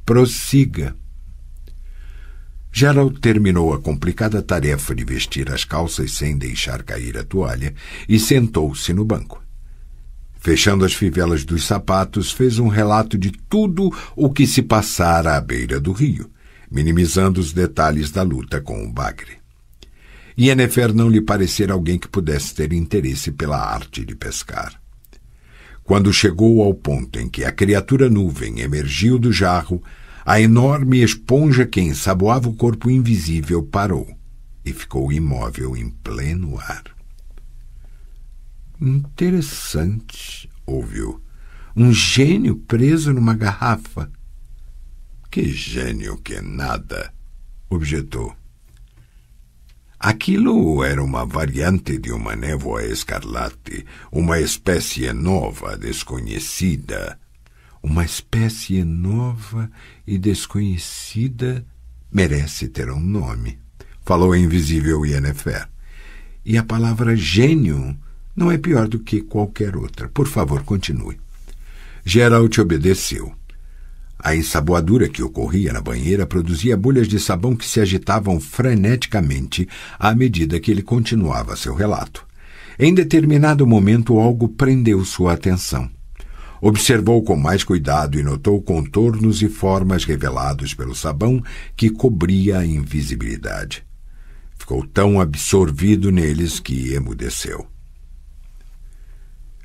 Prossiga. Geralt terminou a complicada tarefa de vestir as calças sem deixar cair a toalha e sentou-se no banco. Fechando as fivelas dos sapatos, fez um relato de tudo o que se passara à beira do rio, minimizando os detalhes da luta com o bagre. Yennefer não lhe parecera alguém que pudesse ter interesse pela arte de pescar. Quando chegou ao ponto em que a criatura nuvem emergiu do jarro, a enorme esponja que ensaboava o corpo invisível parou e ficou imóvel em pleno ar. Interessante, ouviu. Um gênio preso numa garrafa. Que gênio que nada, objetou. Aquilo era uma variante de uma névoa escarlate, uma espécie nova, desconhecida. Uma espécie nova e desconhecida merece ter um nome, falou a invisível Yennefer. E a palavra gênio não é pior do que qualquer outra. Por favor, continue. Geralt obedeceu. A ensaboadura que ocorria na banheira produzia bolhas de sabão que se agitavam freneticamente à medida que ele continuava seu relato. Em determinado momento, algo prendeu sua atenção. Observou com mais cuidado e notou contornos e formas revelados pelo sabão que cobria a invisibilidade. Ficou tão absorvido neles que emudeceu.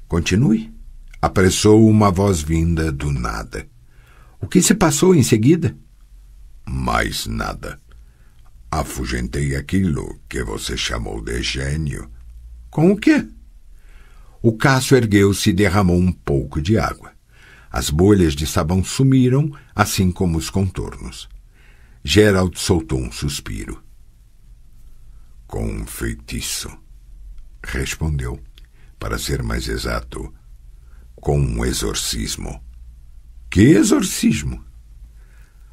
Continue, apressou uma voz vinda do nada. O que se passou em seguida? Mais nada. Afugentei aquilo que você chamou de gênio. Com o quê? O caço ergueu-se e derramou um pouco de água. As bolhas de sabão sumiram, assim como os contornos. Geralt soltou um suspiro. Com um feitiço, respondeu. Para ser mais exato, com um exorcismo. Que exorcismo?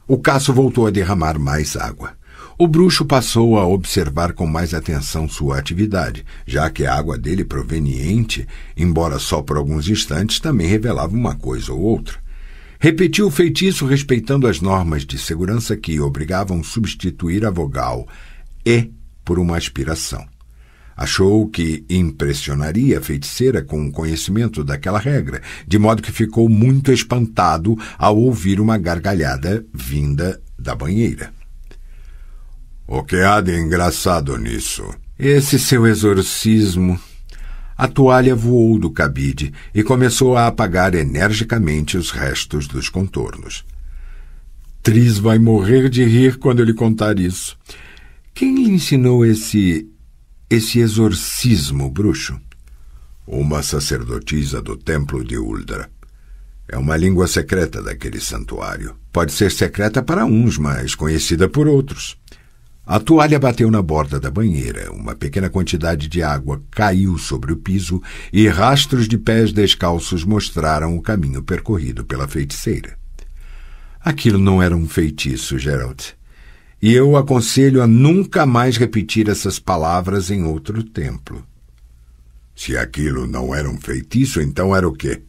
O caço voltou a derramar mais água. O bruxo passou a observar com mais atenção sua atividade, já que a água dele proveniente, embora só por alguns instantes, também revelava uma coisa ou outra. Repetiu o feitiço respeitando as normas de segurança que obrigavam a substituir a vogal E por uma aspiração. Achou que impressionaria a feiticeira com o conhecimento daquela regra, de modo que ficou muito espantado ao ouvir uma gargalhada vinda da banheira. O que há de engraçado nisso? Esse seu exorcismo. A toalha voou do cabide e começou a apagar energicamente os restos dos contornos. Tris vai morrer de rir quando ele contar isso. Quem lhe ensinou esse exorcismo, bruxo? Uma sacerdotisa do templo de Uldra. É uma língua secreta daquele santuário. Pode ser secreta para uns, mas conhecida por outros. A toalha bateu na borda da banheira. Uma pequena quantidade de água caiu sobre o piso e rastros de pés descalços mostraram o caminho percorrido pela feiticeira. Aquilo não era um feitiço, Geralt. E eu aconselho a nunca mais repetir essas palavras em outro templo. Se aquilo não era um feitiço, então era o quê?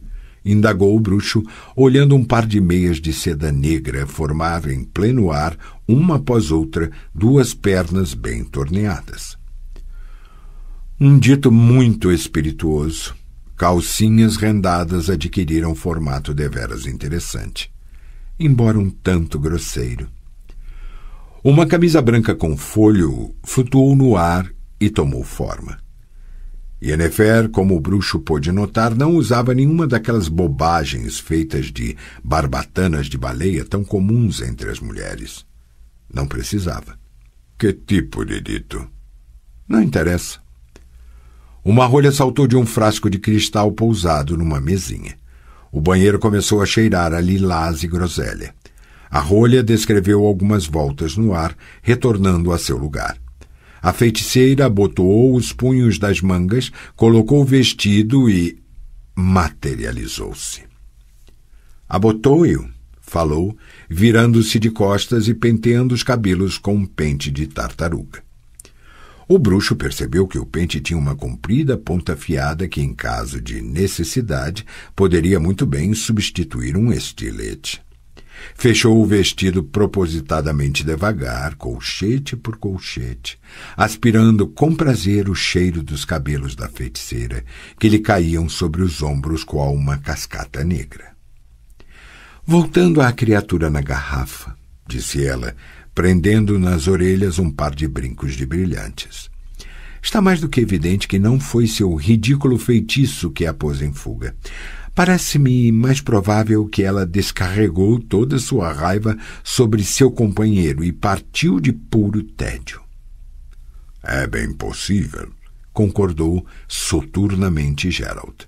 Indagou o bruxo, olhando um par de meias de seda negra formar em pleno ar, uma após outra, duas pernas bem torneadas. Um dito muito espirituoso. Calcinhas rendadas adquiriram formato deveras interessante, embora um tanto grosseiro. Uma camisa branca com folho flutuou no ar e tomou forma. Yennefer, como o bruxo pôde notar, não usava nenhuma daquelas bobagens feitas de barbatanas de baleia tão comuns entre as mulheres. Não precisava. Que tipo de dito? Não interessa. Uma rolha saltou de um frasco de cristal pousado numa mesinha. O banheiro começou a cheirar a lilás e groselha. A rolha descreveu algumas voltas no ar, retornando a seu lugar. A feiticeira abotoou os punhos das mangas, colocou o vestido e materializou-se. Abotou-o, falou, virando-se de costas e penteando os cabelos com um pente de tartaruga. O bruxo percebeu que o pente tinha uma comprida ponta afiada que, em caso de necessidade, poderia muito bem substituir um estilete. Fechou o vestido propositadamente devagar, colchete por colchete, aspirando com prazer o cheiro dos cabelos da feiticeira, que lhe caíam sobre os ombros qual uma cascata negra. Voltando à criatura na garrafa, disse ela, prendendo nas orelhas um par de brincos de brilhantes. Está mais do que evidente que não foi seu ridículo feitiço que a pôs em fuga. Parece-me mais provável que ela descarregou toda sua raiva sobre seu companheiro e partiu de puro tédio. É bem possível, concordou soturnamente Geralt.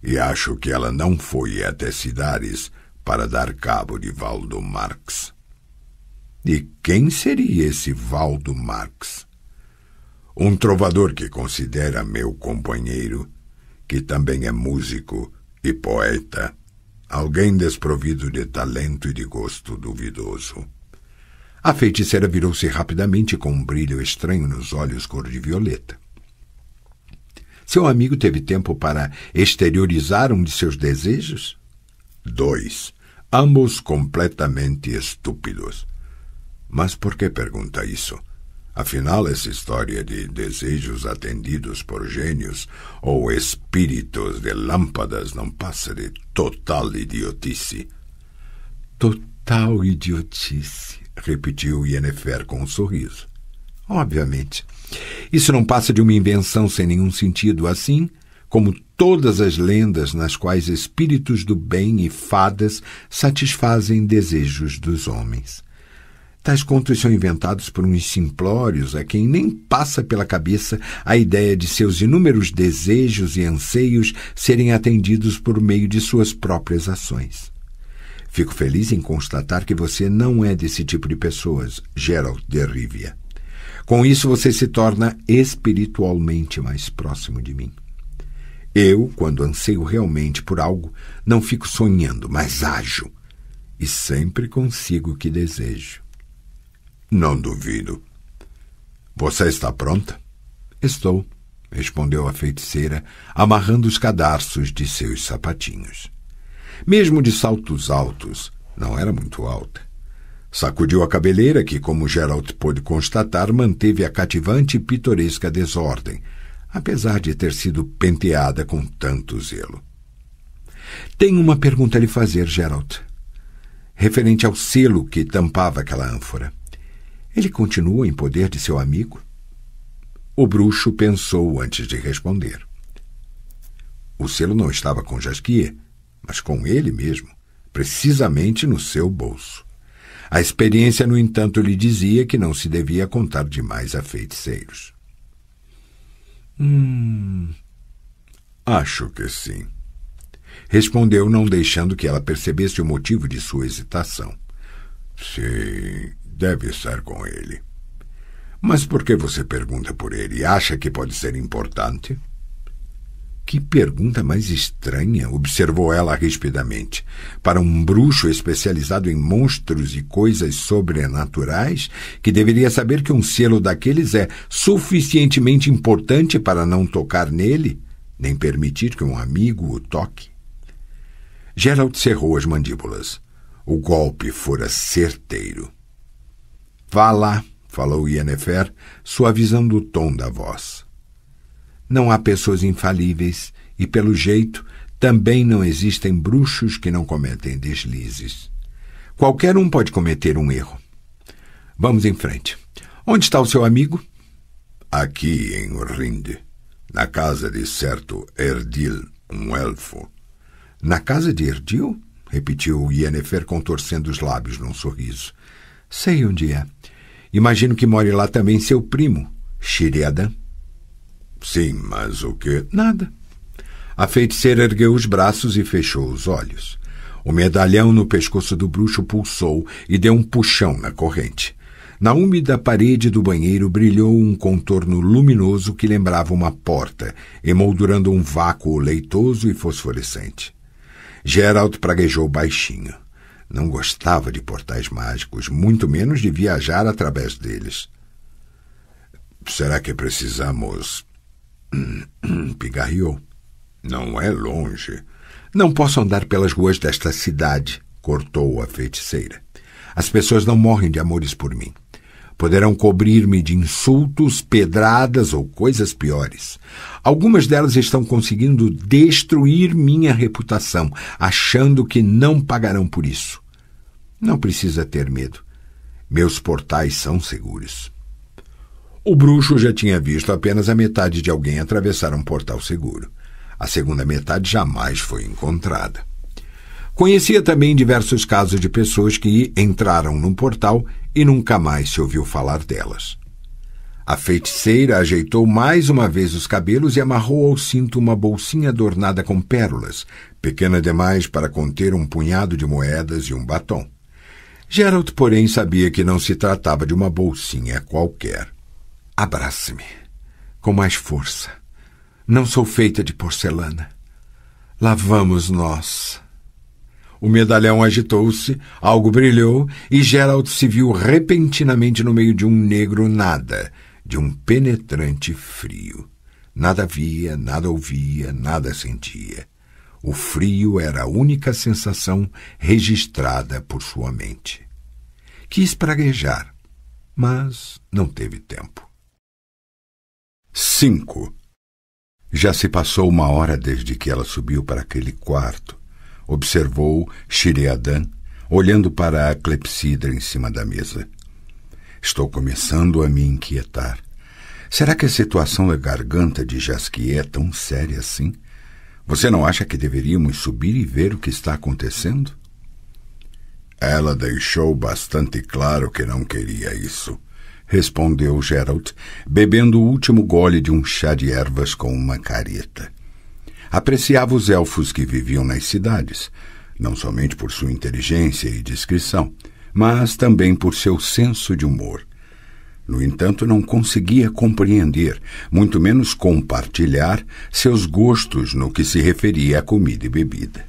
E acho que ela não foi até Cidaris para dar cabo de Valdo Marx. E quem seria esse Valdo Marx? Um trovador que considera meu companheiro, que também é músico e poeta, alguém desprovido de talento e de gosto duvidoso. A feiticeira virou-se rapidamente com um brilho estranho nos olhos cor de violeta. Seu amigo teve tempo para exteriorizar um de seus desejos? 2, ambos completamente estúpidos. Mas por que pergunta isso? Afinal, essa história de desejos atendidos por gênios ou espíritos de lâmpadas não passa de total idiotice. Total idiotice, repetiu Yennefer com um sorriso. Obviamente. Isso não passa de uma invenção sem nenhum sentido, assim como todas as lendas nas quais espíritos do bem e fadas satisfazem desejos dos homens. Tais contos são inventados por uns simplórios a quem nem passa pela cabeça a ideia de seus inúmeros desejos e anseios serem atendidos por meio de suas próprias ações. Fico feliz em constatar que você não é desse tipo de pessoas, Geralt de Rivia. Com isso você se torna espiritualmente mais próximo de mim. Eu, quando anseio realmente por algo, não fico sonhando, mas ajo, e sempre consigo o que desejo. Não duvido. Você está pronta? Estou, respondeu a feiticeira, amarrando os cadarços de seus sapatinhos. Mesmo de saltos altos, não era muito alta. Sacudiu a cabeleira que, como Geralt pôde constatar, manteve a cativante e pitoresca desordem, apesar de ter sido penteada com tanto zelo. Tenho uma pergunta a lhe fazer, Geralt, referente ao selo que tampava aquela ânfora. Ele continua em poder de seu amigo? O bruxo pensou antes de responder. O selo não estava com Jasquier, mas com ele mesmo, precisamente no seu bolso. A experiência, no entanto, lhe dizia que não se devia contar demais a feiticeiros. Acho que sim, respondeu, não deixando que ela percebesse o motivo de sua hesitação. Sim, deve estar com ele. Mas por que você pergunta por ele? Acha que pode ser importante? Que pergunta mais estranha, observou ela rispidamente. Para um bruxo especializado em monstros e coisas sobrenaturais, que deveria saber que um selo daqueles é suficientemente importante para não tocar nele, nem permitir que um amigo o toque. Geralt cerrou as mandíbulas. O golpe fora certeiro. Vá lá, falou Yennefer, suavizando o tom da voz. Não há pessoas infalíveis e, pelo jeito, também não existem bruxos que não cometem deslizes. Qualquer um pode cometer um erro. Vamos em frente. Onde está o seu amigo? Aqui em Rinde, na casa de certo Erdil, um elfo. Na casa de Erdil? Repetiu Yennefer, contorcendo os lábios num sorriso. Sei onde é. Imagino que more lá também seu primo, Sheriadan. Sim, mas o quê? Nada. A feiticeira ergueu os braços e fechou os olhos. O medalhão no pescoço do bruxo pulsou e deu um puxão na corrente. Na úmida parede do banheiro brilhou um contorno luminoso que lembrava uma porta, emoldurando um vácuo leitoso e fosforescente. Geralt praguejou baixinho. Não gostava de portais mágicos, muito menos de viajar através deles. Será que precisamos... Pigarreou. Não é longe. Não posso andar pelas ruas desta cidade, cortou a feiticeira. As pessoas não morrem de amores por mim. Poderão cobrir-me de insultos, pedradas ou coisas piores. Algumas delas estão conseguindo destruir minha reputação, achando que não pagarão por isso. Não precisa ter medo. Meus portais são seguros. O bruxo já tinha visto apenas a metade de alguém atravessar um portal seguro. A segunda metade jamais foi encontrada. Conhecia também diversos casos de pessoas que entraram num portal e nunca mais se ouviu falar delas. A feiticeira ajeitou mais uma vez os cabelos e amarrou ao cinto uma bolsinha adornada com pérolas, pequena demais para conter um punhado de moedas e um batom. Gerald, porém, sabia que não se tratava de uma bolsinha qualquer. Abrace-me, com mais força. Não sou feita de porcelana. Lá vamos nós. O medalhão agitou-se, algo brilhou, e Gerald se viu repentinamente no meio de um negro nada, de um penetrante frio. Nada via, nada ouvia, nada sentia. O frio era a única sensação registrada por sua mente. Quis praguejar, mas não teve tempo. 5. Já se passou 1 hora desde que ela subiu para aquele quarto. Observou Sheriadan, olhando para a clepsidra em cima da mesa. Estou começando a me inquietar. Será que a situação da garganta de Jasquier é tão séria assim? Você não acha que deveríamos subir e ver o que está acontecendo? Ela deixou bastante claro que não queria isso, respondeu Gerald, bebendo o último gole de um chá de ervas com uma careta. Apreciava os elfos que viviam nas cidades, não somente por sua inteligência e discrição, mas também por seu senso de humor. No entanto, não conseguia compreender, muito menos compartilhar, seus gostos no que se referia à comida e bebida.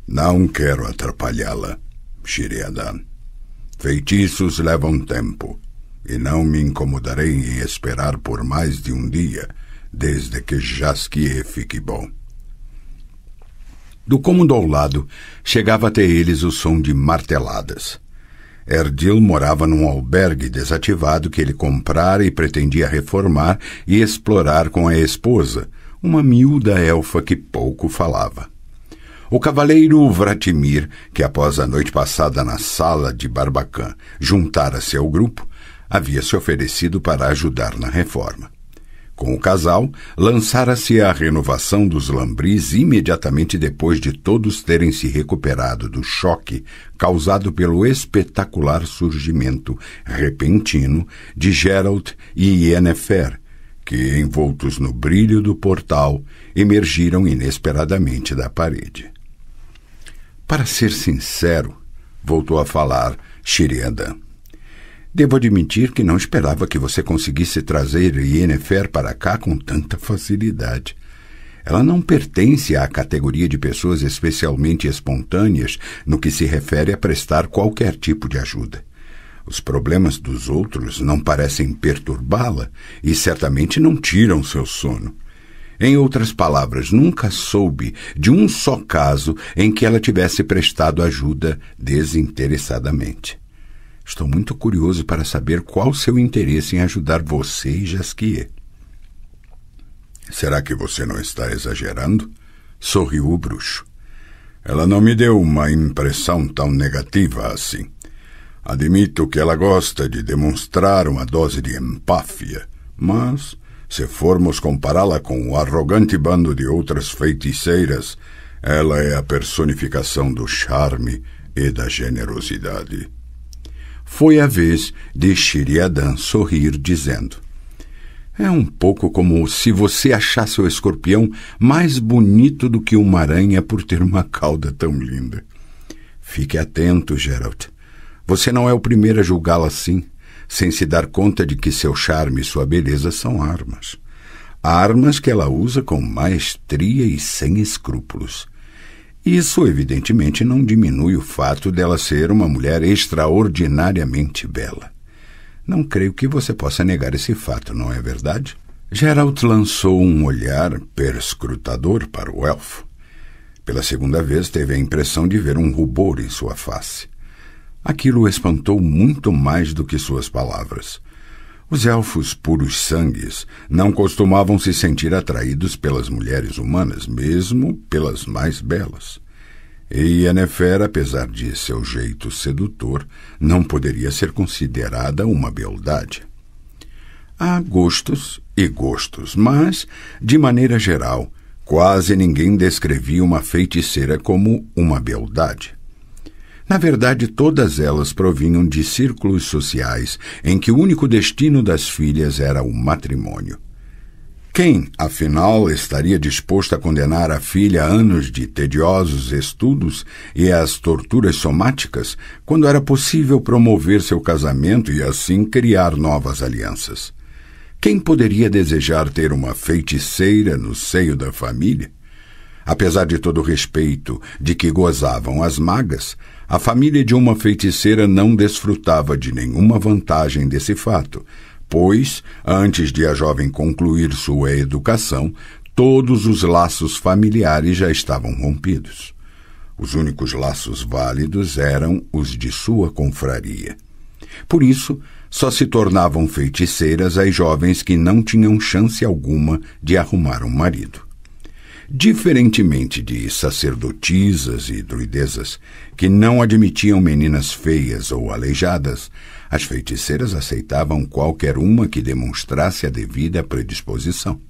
Não quero atrapalhá-la, Sheriadan. Feitiços levam tempo, e não me incomodarei em esperar por mais de um dia, desde que Jasquier fique bom. Do cômodo ao lado, chegava até eles o som de marteladas. Erdil morava num albergue desativado que ele comprara e pretendia reformar e explorar com a esposa, uma miúda elfa que pouco falava. O cavaleiro Vratimir, que após a noite passada na sala de Barbacã juntara-se ao grupo, havia se oferecido para ajudar na reforma. Com o casal, lançara-se a renovação dos lambris imediatamente depois de todos terem se recuperado do choque causado pelo espetacular surgimento repentino de Gerald e Yennefer, que, envoltos no brilho do portal, emergiram inesperadamente da parede. Para ser sincero, voltou a falar Sheriadan, devo admitir que não esperava que você conseguisse trazer Yennefer para cá com tanta facilidade. Ela não pertence à categoria de pessoas especialmente espontâneas no que se refere a prestar qualquer tipo de ajuda. Os problemas dos outros não parecem perturbá-la e certamente não tiram seu sono. Em outras palavras, nunca soube de um só caso em que ela tivesse prestado ajuda desinteressadamente. Estou muito curioso para saber qual seu interesse em ajudar você e Jasquier. Será que você não está exagerando? Sorriu o bruxo. Ela não me deu uma impressão tão negativa assim. Admito que ela gosta de demonstrar uma dose de empáfia, mas, se formos compará-la com o arrogante bando de outras feiticeiras, ela é a personificação do charme e da generosidade. Foi a vez de Sheriadan sorrir, dizendo: é um pouco como se você achasse o escorpião mais bonito do que uma aranha por ter uma cauda tão linda. Fique atento, Gerald. Você não é o primeiro a julgá-la assim, sem se dar conta de que seu charme e sua beleza são armas. Armas que ela usa com maestria e sem escrúpulos. Isso, evidentemente, não diminui o fato dela ser uma mulher extraordinariamente bela. Não creio que você possa negar esse fato, não é verdade? Gerald lançou um olhar perscrutador para o elfo. Pela segunda vez, teve a impressão de ver um rubor em sua face. Aquilo o espantou muito mais do que suas palavras. Os elfos puros sangues não costumavam se sentir atraídos pelas mulheres humanas, mesmo pelas mais belas. E Yennefer, apesar de seu jeito sedutor, não poderia ser considerada uma beldade. Há gostos e gostos, mas, de maneira geral, quase ninguém descrevia uma feiticeira como uma beldade. Na verdade, todas elas provinham de círculos sociais em que o único destino das filhas era o matrimônio. Quem, afinal, estaria disposto a condenar a filha a anos de tediosos estudos e às torturas somáticas, quando era possível promover seu casamento e, assim, criar novas alianças? Quem poderia desejar ter uma feiticeira no seio da família? Apesar de todo o respeito de que gozavam as magas, a família de uma feiticeira não desfrutava de nenhuma vantagem desse fato, pois, antes de a jovem concluir sua educação, todos os laços familiares já estavam rompidos. Os únicos laços válidos eram os de sua confraria. Por isso, só se tornavam feiticeiras as jovens que não tinham chance alguma de arrumar um marido. Diferentemente de sacerdotisas e druidezas, que não admitiam meninas feias ou aleijadas, as feiticeiras aceitavam qualquer uma que demonstrasse a devida predisposição.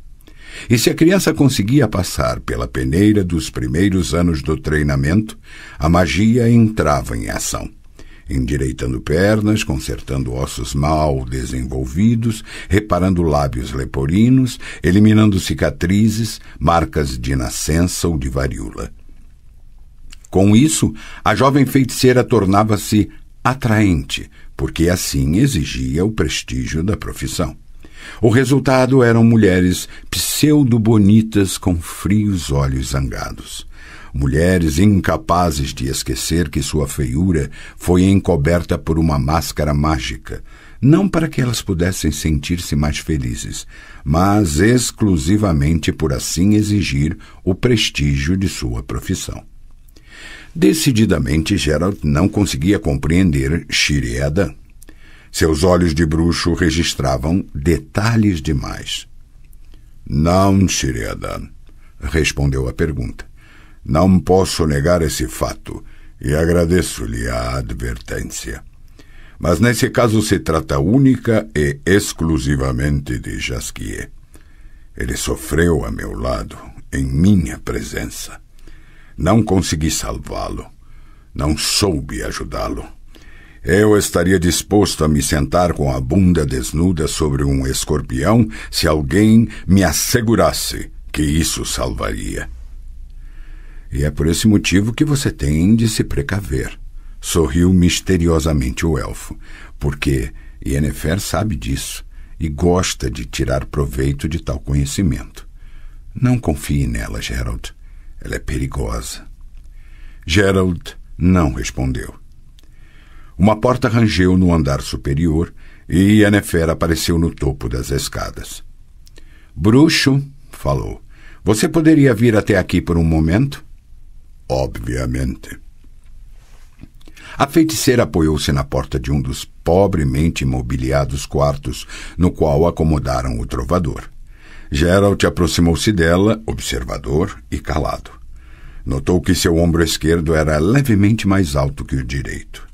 E se a criança conseguia passar pela peneira dos primeiros anos do treinamento, a magia entrava em ação, endireitando pernas, consertando ossos mal desenvolvidos, reparando lábios leporinos, eliminando cicatrizes, marcas de nascença ou de varíola. Com isso, a jovem feiticeira tornava-se atraente, porque assim exigia o prestígio da profissão. O resultado eram mulheres pseudo-bonitas com frios olhos zangados. Mulheres incapazes de esquecer que sua feiura foi encoberta por uma máscara mágica, não para que elas pudessem sentir-se mais felizes, mas exclusivamente por assim exigir o prestígio de sua profissão. Decididamente, Geralt não conseguia compreender Shíri-Adar. Seus olhos de bruxo registravam detalhes demais. Não, Shíri-Adar, respondeu a pergunta. Não posso negar esse fato e agradeço-lhe a advertência. Mas nesse caso se trata única e exclusivamente de Jaskier. Ele sofreu a meu lado, em minha presença. Não consegui salvá-lo. Não soube ajudá-lo. Eu estaria disposto a me sentar com a bunda desnuda sobre um escorpião se alguém me assegurasse que isso salvaria. E é por esse motivo que você tem de se precaver, sorriu misteriosamente o elfo, porque Yennefer sabe disso e gosta de tirar proveito de tal conhecimento. Não confie nela, Geralt. Ela é perigosa. Geralt não respondeu. Uma porta rangeu no andar superior e Yennefer apareceu no topo das escadas. Bruxo, falou, você poderia vir até aqui por um momento? Obviamente. A feiticeira apoiou-se na porta de um dos pobremente mobiliados quartos no qual acomodaram o trovador. Geralt aproximou-se dela, observador e calado. Notou que seu ombro esquerdo era levemente mais alto que o direito,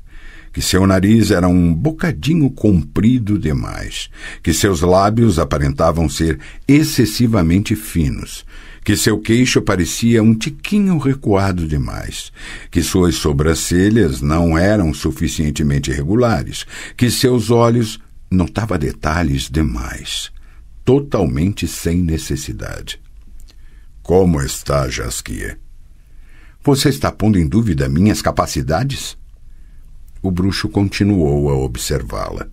que seu nariz era um bocadinho comprido demais, que seus lábios aparentavam ser excessivamente finos, que seu queixo parecia um tiquinho recuado demais, que suas sobrancelhas não eram suficientemente regulares, que seus olhos notava detalhes demais, totalmente sem necessidade. Como está, Jaskier? Você está pondo em dúvida minhas capacidades? O bruxo continuou a observá-la.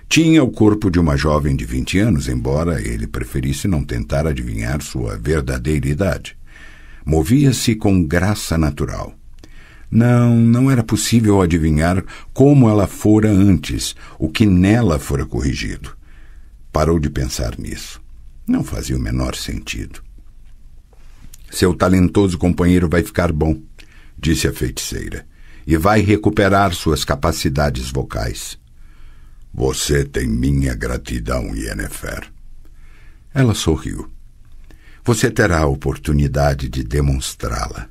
Tinha o corpo de uma jovem de 20 anos, embora ele preferisse não tentar adivinhar sua verdadeira idade. Movia-se com graça natural. Não era possível adivinhar como ela fora antes, o que nela fora corrigido. Parou de pensar nisso. Não fazia o menor sentido. Seu talentoso companheiro vai ficar bom, disse a feiticeira, e vai recuperar suas capacidades vocais. Você tem minha gratidão, Yennefer. Ela sorriu. Você terá a oportunidade de demonstrá-la.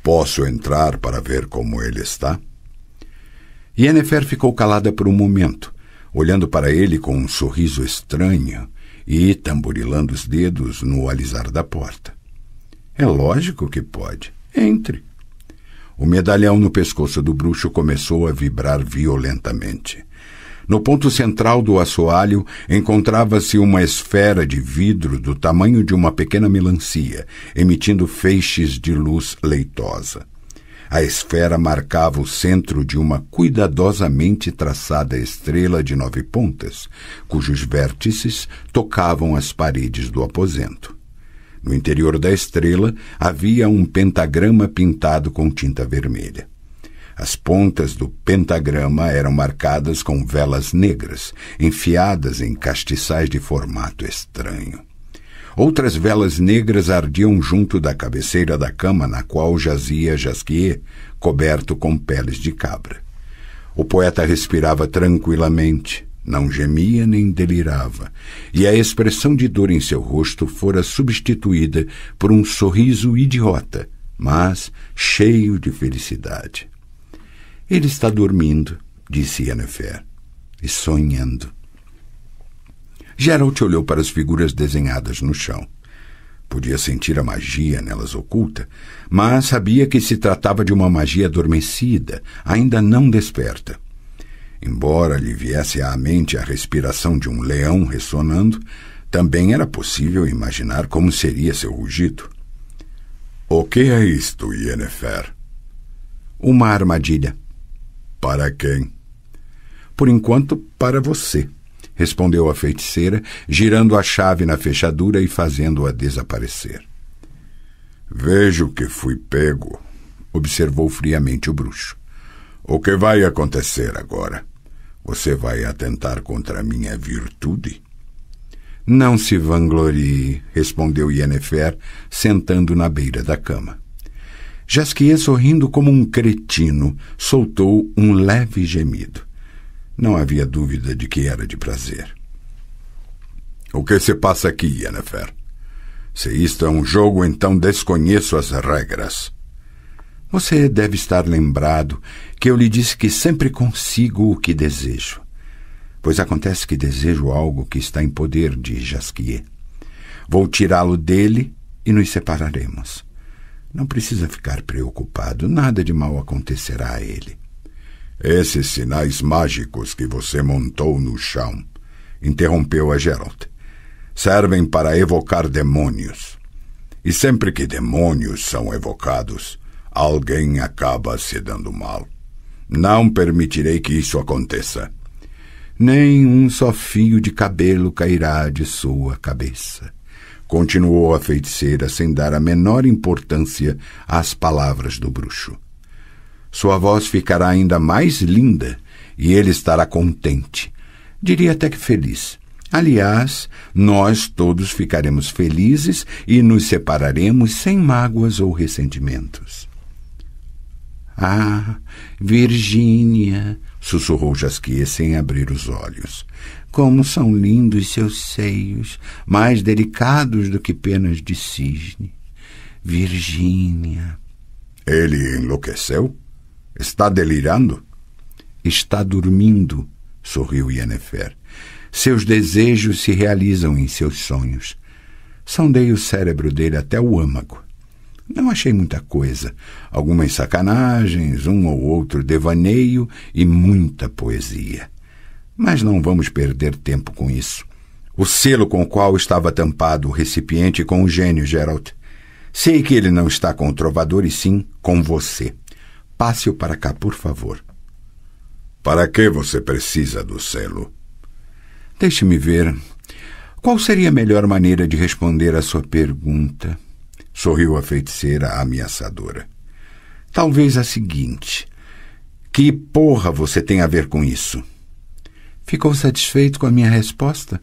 Posso entrar para ver como ele está? Yennefer ficou calada por um momento, olhando para ele com um sorriso estranho e tamborilando os dedos no alisar da porta. É lógico que pode. Entre. O medalhão no pescoço do bruxo começou a vibrar violentamente. No ponto central do assoalho encontrava-se uma esfera de vidro do tamanho de uma pequena melancia, emitindo feixes de luz leitosa. A esfera marcava o centro de uma cuidadosamente traçada estrela de 9 pontas, cujos vértices tocavam as paredes do aposento. No interior da estrela havia um pentagrama pintado com tinta vermelha. As pontas do pentagrama eram marcadas com velas negras, enfiadas em castiçais de formato estranho. Outras velas negras ardiam junto da cabeceira da cama na qual jazia Jasquier, coberto com peles de cabra. O poeta respirava tranquilamente, não gemia nem delirava, e a expressão de dor em seu rosto fora substituída por um sorriso idiota, mas cheio de felicidade. Ele está dormindo, disse Yennefer, e sonhando. Geralt olhou para as figuras desenhadas no chão. Podia sentir a magia nelas oculta, mas sabia que se tratava de uma magia adormecida, ainda não desperta. Embora lhe viesse à mente a respiração de um leão ressonando, também era possível imaginar como seria seu rugido. O que é isto, Yennefer? Uma armadilha. Para quem? Por enquanto, para você, respondeu a feiticeira, girando a chave na fechadura e fazendo-a desaparecer. Vejo que fui pego, observou friamente o bruxo. O que vai acontecer agora? Você vai atentar contra a minha virtude? Não se vanglorie, respondeu Yennefer, sentando na beira da cama. Jasquier, sorrindo como um cretino, soltou um leve gemido. Não havia dúvida de que era de prazer. O que se passa aqui, Yennefer? Se isto é um jogo, então desconheço as regras. Você deve estar lembrado que eu lhe disse que sempre consigo o que desejo. Pois acontece que desejo algo que está em poder de Jasquier. Vou tirá-lo dele e nos separaremos. Não precisa ficar preocupado, nada de mal acontecerá a ele. Esses sinais mágicos que você montou no chão, interrompeu a Geralt, servem para evocar demônios. E sempre que demônios são evocados, alguém acaba se dando mal. Não permitirei que isso aconteça. Nem um só fio de cabelo cairá de sua cabeça. Continuou a feiticeira sem dar a menor importância às palavras do bruxo. Sua voz ficará ainda mais linda e ele estará contente. Diria até que feliz. Aliás, nós todos ficaremos felizes e nos separaremos sem mágoas ou ressentimentos. Ah, Virgínia, sussurrou Jasquier sem abrir os olhos. Como são lindos seus seios, mais delicados do que penas de cisne. Virgínia. Ele enlouqueceu? Está delirando? Está dormindo, sorriu Yennefer. Seus desejos se realizam em seus sonhos. Sondei o cérebro dele até o âmago. Não achei muita coisa. Algumas sacanagens, um ou outro devaneio e muita poesia. Mas não vamos perder tempo com isso. O selo com o qual estava tampado o recipiente com o gênio, Geralt. Sei que ele não está com o trovador e sim com você. Passe-o para cá, por favor. Para que você precisa do selo? Deixe-me ver. Qual seria a melhor maneira de responder à sua pergunta? Sorriu a feiticeira ameaçadora. Talvez a seguinte. Que porra você tem a ver com isso? Ficou satisfeito com a minha resposta?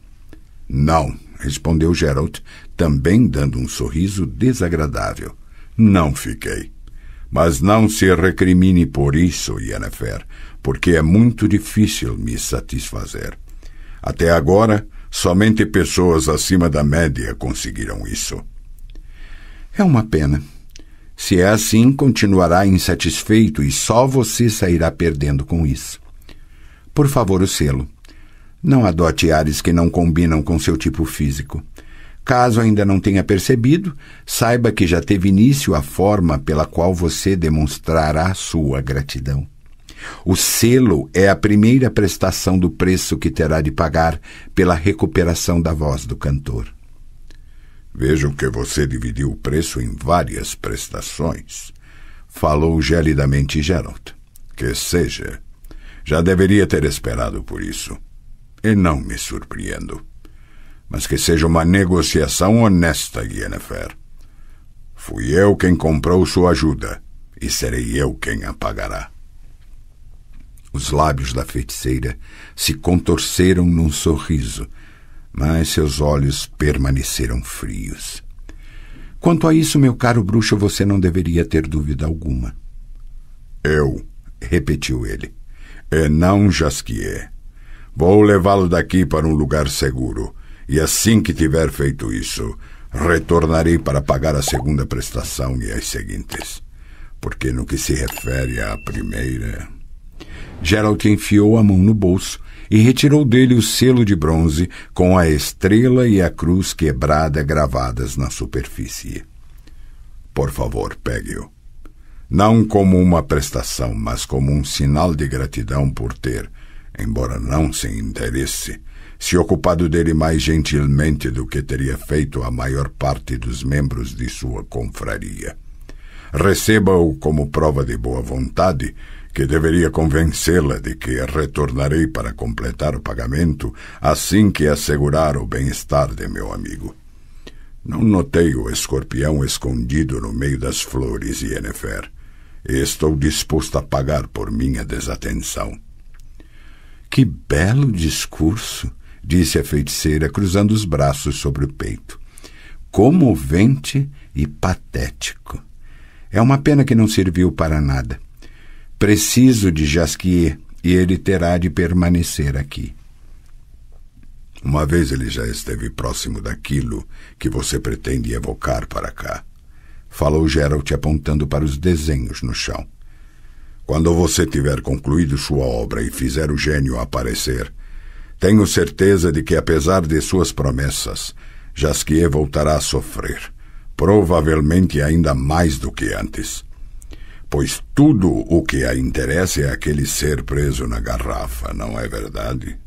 Não, respondeu Geralt, também dando um sorriso desagradável. Não fiquei. Mas não se recrimine por isso, Yennefer, porque é muito difícil me satisfazer. Até agora, somente pessoas acima da média conseguiram isso. É uma pena. Se é assim, continuará insatisfeito e só você sairá perdendo com isso. Por favor, o selo. Não adote ares que não combinam com seu tipo físico. Caso ainda não tenha percebido, saiba que já teve início a forma pela qual você demonstrará sua gratidão. O selo é a primeira prestação do preço que terá de pagar pela recuperação da voz do cantor. Vejo que você dividiu o preço em várias prestações, falou gelidamente Geralt. Que seja. Já deveria ter esperado por isso. E não me surpreendo. Mas que seja uma negociação honesta, Yennefer. Fui eu quem comprou sua ajuda, e serei eu quem a pagará. Os lábios da feiticeira se contorceram num sorriso, mas seus olhos permaneceram frios. Quanto a isso, meu caro bruxo, você não deveria ter dúvida alguma. Eu, repetiu ele, e não Jasquier. Vou levá-lo daqui para um lugar seguro, e assim que tiver feito isso, retornarei para pagar a segunda prestação e as seguintes. Porque no que se refere à primeira... Geralt enfiou a mão no bolso e retirou dele o selo de bronze com a estrela e a cruz quebrada gravadas na superfície. Por favor, pegue-o. Não como uma prestação, mas como um sinal de gratidão por ter, embora não sem interesse, se ocupado dele mais gentilmente do que teria feito a maior parte dos membros de sua confraria. Receba-o como prova de boa vontade, que deveria convencê-la de que retornarei para completar o pagamento assim que assegurar o bem-estar de meu amigo. Não notei o escorpião escondido no meio das flores, Yennefer, e estou disposto a pagar por minha desatenção. Que belo discurso, disse a feiticeira, cruzando os braços sobre o peito. Comovente e patético. É uma pena que não serviu para nada. Preciso de Jasquier e ele terá de permanecer aqui. Uma vez ele já esteve próximo daquilo que você pretende evocar para cá, falou Geralt apontando para os desenhos no chão. Quando você tiver concluído sua obra e fizer o gênio aparecer, tenho certeza de que, apesar de suas promessas, Jasquier voltará a sofrer, provavelmente ainda mais do que antes. Pois tudo o que a interessa é aquele ser preso na garrafa, não é verdade?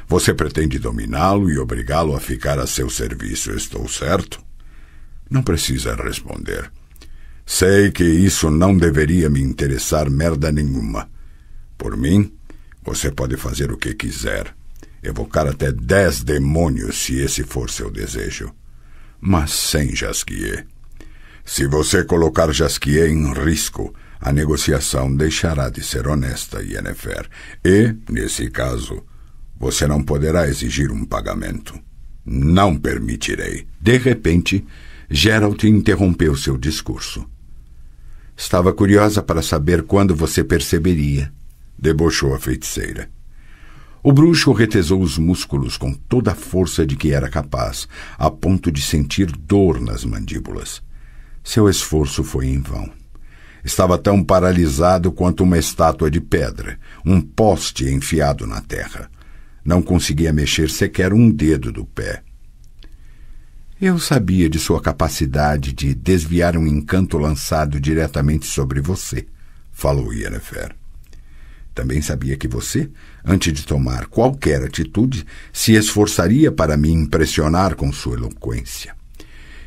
Você pretende dominá-lo e obrigá-lo a ficar a seu serviço, estou certo? Não precisa responder. Sei que isso não deveria me interessar merda nenhuma. Por mim, você pode fazer o que quiser. Evocar até 10 demônios, se esse for seu desejo. Mas sem Jasquier. Se você colocar Jasquier em risco, a negociação deixará de ser honesta, Yennefer. E, nesse caso, você não poderá exigir um pagamento. Não permitirei. De repente, Geralt interrompeu seu discurso. Estava curiosa para saber quando você perceberia, debochou a feiticeira. O bruxo retesou os músculos com toda a força de que era capaz, a ponto de sentir dor nas mandíbulas. Seu esforço foi em vão. Estava tão paralisado quanto uma estátua de pedra, um poste enfiado na terra. Não conseguia mexer sequer um dedo do pé. Eu sabia de sua capacidade de desviar um encanto lançado diretamente sobre você, falou Yennefer. Também sabia que você, antes de tomar qualquer atitude, se esforçaria para me impressionar com sua eloquência.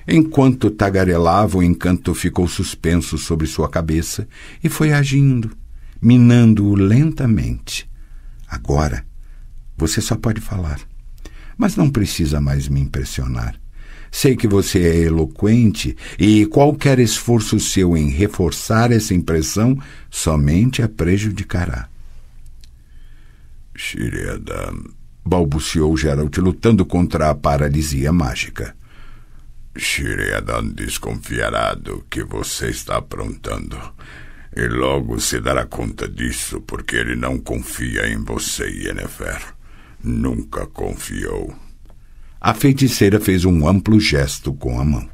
Enquanto tagarelava, o encanto ficou suspenso sobre sua cabeça e foi agindo, minando-o lentamente. Agora, você só pode falar, mas não precisa mais me impressionar. Sei que você é eloquente e qualquer esforço seu em reforçar essa impressão somente a prejudicará. Sheriadan, balbuciou Geralt, lutando contra a paralisia mágica. Sheriadan desconfiará do que você está aprontando e logo se dará conta disso porque ele não confia em você, Yennefer. Nunca confiou. A feiticeira fez um amplo gesto com a mão.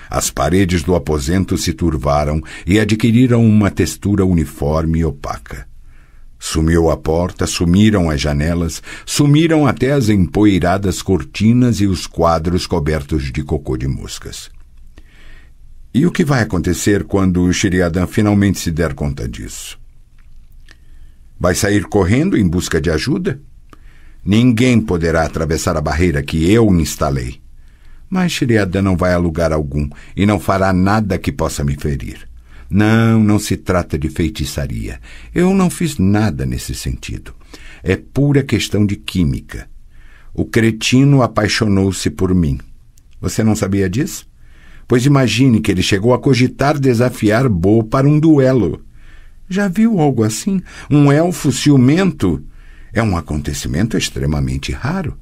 As paredes do aposento se turvaram e adquiriram uma textura uniforme e opaca. Sumiu a porta, sumiram as janelas, sumiram até as empoeiradas cortinas e os quadros cobertos de cocô de moscas. E o que vai acontecer quando o Sheriadan finalmente se der conta disso? Vai sair correndo em busca de ajuda? Ninguém poderá atravessar a barreira que eu instalei. Mas Sheriadan não vai a lugar algum e não fará nada que possa me ferir. Não se trata de feitiçaria. Eu não fiz nada nesse sentido. É pura questão de química. O cretino apaixonou-se por mim. Você não sabia disso? Pois imagine que ele chegou a cogitar desafiar Bo para um duelo. Já viu algo assim? Um elfo ciumento? É um acontecimento extremamente raro.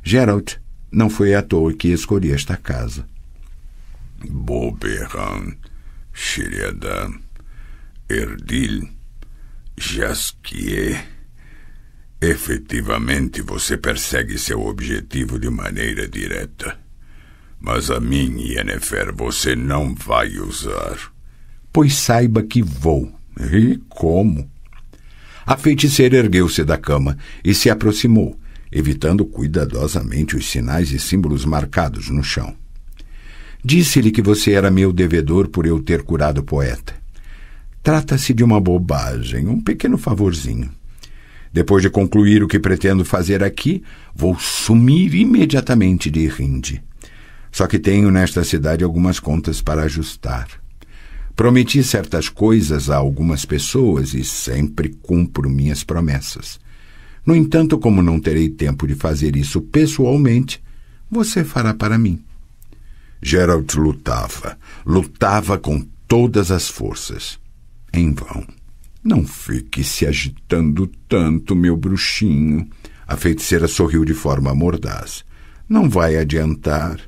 Geralt, não foi à toa que escolhi esta casa. Boberan, Sheriadan, Erdil, Jaskier. Efetivamente você persegue seu objetivo de maneira direta. Mas a mim, Yennefer, você não vai usar. Pois saiba que vou. E como? A feiticeira ergueu-se da cama e se aproximou, evitando cuidadosamente os sinais e símbolos marcados no chão. Disse-lhe que você era meu devedor por eu ter curado o poeta. Trata-se de uma bobagem, um pequeno favorzinho. Depois de concluir o que pretendo fazer aqui, vou sumir imediatamente de Rinde. Só que tenho nesta cidade algumas contas para ajustar. Prometi certas coisas a algumas pessoas e sempre cumpro minhas promessas. No entanto, como não terei tempo de fazer isso pessoalmente, você fará para mim. Geralt lutava com todas as forças. Em vão. Não fique se agitando tanto, meu bruxinho. A feiticeira sorriu de forma mordaz. Não vai adiantar.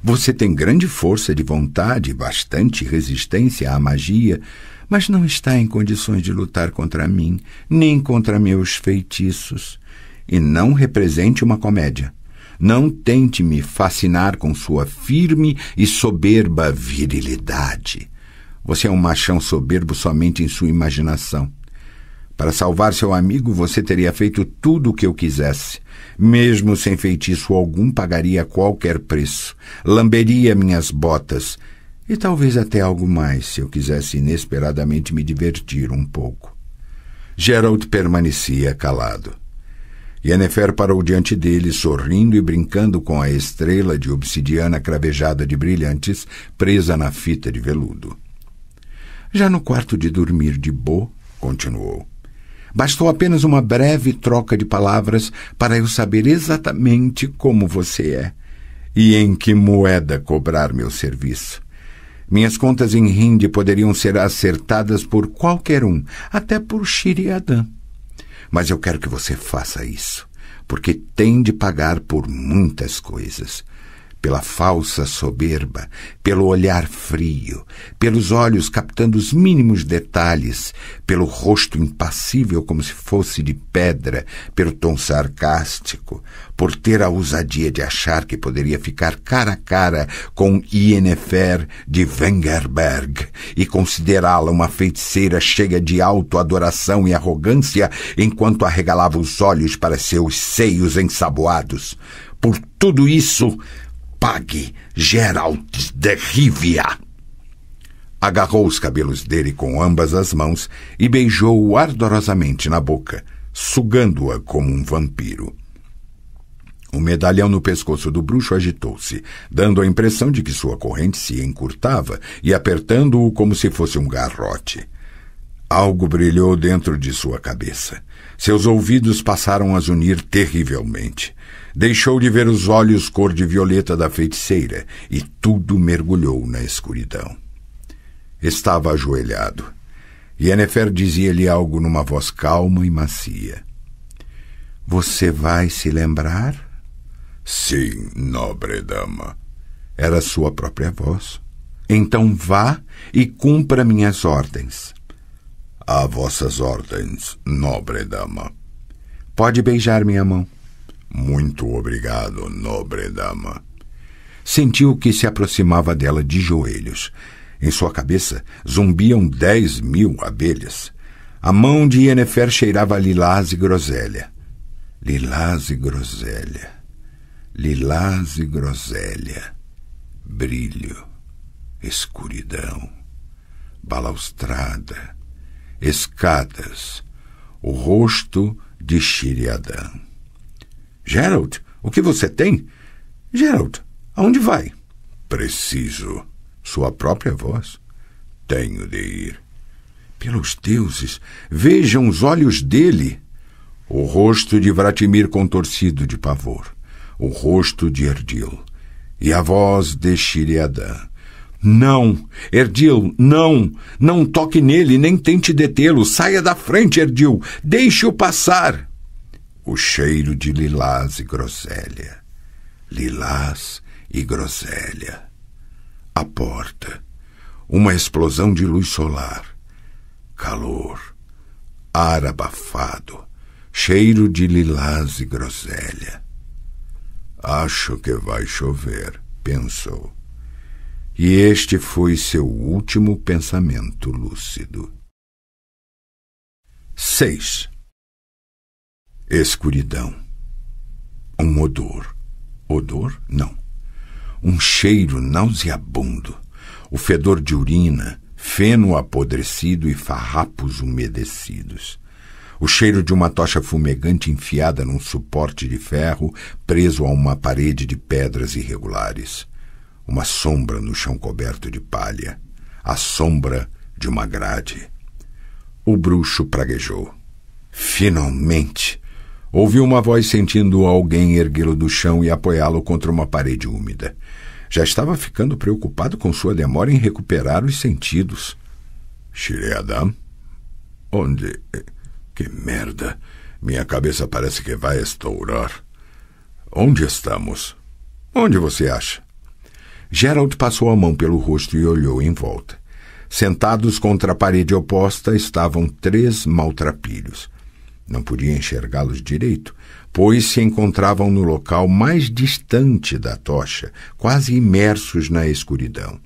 Você tem grande força de vontade e bastante resistência à magia, mas não está em condições de lutar contra mim, nem contra meus feitiços. E não represente uma comédia. Não tente me fascinar com sua firme e soberba virilidade. Você é um machão soberbo somente em sua imaginação. Para salvar seu amigo, você teria feito tudo o que eu quisesse. Mesmo sem feitiço algum, pagaria qualquer preço. Lamberia minhas botas. E talvez até algo mais, se eu quisesse inesperadamente me divertir um pouco. Geralt permanecia calado. Yennefer parou diante dele, sorrindo e brincando com a estrela de obsidiana cravejada de brilhantes, presa na fita de veludo. Já no quarto de dormir de Bo, continuou, bastou apenas uma breve troca de palavras para eu saber exatamente como você é e em que moeda cobrar meu serviço. Minhas contas em Rinde poderiam ser acertadas por qualquer um, até por Sheriadan. Mas eu quero que você faça isso, porque tem de pagar por muitas coisas. Pela falsa soberba, pelo olhar frio, pelos olhos captando os mínimos detalhes, pelo rosto impassível como se fosse de pedra, pelo tom sarcástico, por ter a ousadia de achar que poderia ficar cara a cara com Yennefer de Wengerberg e considerá-la uma feiticeira cheia de autoadoração e arrogância enquanto arregalava os olhos para seus seios ensaboados. Por tudo isso, pague, Geralt de Rivia. Agarrou os cabelos dele com ambas as mãos e beijou-o ardorosamente na boca, sugando-a como um vampiro. O medalhão no pescoço do bruxo agitou-se, dando a impressão de que sua corrente se encurtava e apertando-o como se fosse um garrote. Algo brilhou dentro de sua cabeça. Seus ouvidos passaram a zunir terrivelmente. Deixou de ver os olhos cor de violeta da feiticeira e tudo mergulhou na escuridão. Estava ajoelhado. Yennefer dizia-lhe algo numa voz calma e macia. Você vai se lembrar? Sim, nobre dama. Era sua própria voz. Então vá e cumpra minhas ordens. A vossas ordens, nobre dama. Pode beijar minha mão. Muito obrigado, nobre dama. Sentiu que se aproximava dela de joelhos. Em sua cabeça zumbiam 10.000 abelhas. A mão de Yennefer cheirava a lilás e groselha. Lilás e groselha. Lilás e groselha. Brilho. Escuridão. Balaustrada. Escadas. o rosto de Sheriadan. Geralt, o que você tem? Geralt, aonde vai? Preciso. Sua própria voz. Tenho de ir. Pelos deuses, vejam os olhos dele. O rosto de Vratimir contorcido de pavor. O rosto de Erdil. E a voz de Sheriadan. Não, Erdil, não! Não toque nele, nem tente detê-lo. Saia da frente, Erdil! Deixe-o passar! O cheiro de lilás e groselha. Lilás e groselha. A porta. Uma explosão de luz solar. Calor. Ar abafado. Cheiro de lilás e groselha. Acho que vai chover, pensou. E este foi seu último pensamento lúcido. 6. Escuridão. Um odor. Odor? Não. Um cheiro nauseabundo. O fedor de urina, feno apodrecido e farrapos umedecidos. O cheiro de uma tocha fumegante enfiada num suporte de ferro preso a uma parede de pedras irregulares. Uma sombra no chão coberto de palha. A sombra de uma grade. O bruxo praguejou. Finalmente! Ouviu uma voz sentindo alguém erguê-lo do chão e apoiá-lo contra uma parede úmida. Já estava ficando preocupado com sua demora em recuperar os sentidos. Sheriadan? Onde? Que merda! Minha cabeça parece que vai estourar. Onde estamos? Onde você acha? Geralt passou a mão pelo rosto e olhou em volta. Sentados contra a parede oposta estavam 3 maltrapilhos. Não podia enxergá-los direito, pois se encontravam no local mais distante da tocha, quase imersos na escuridão.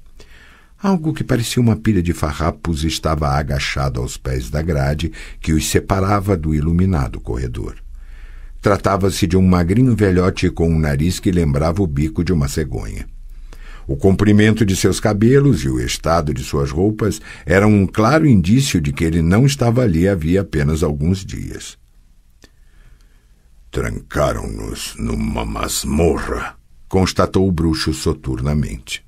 Algo que parecia uma pilha de farrapos estava agachado aos pés da grade que os separava do iluminado corredor. Tratava-se de um magrinho velhote com um nariz que lembrava o bico de uma cegonha. O comprimento de seus cabelos e o estado de suas roupas eram um claro indício de que ele não estava ali havia apenas alguns dias. Trancaram-nos numa masmorra, constatou o bruxo soturnamente.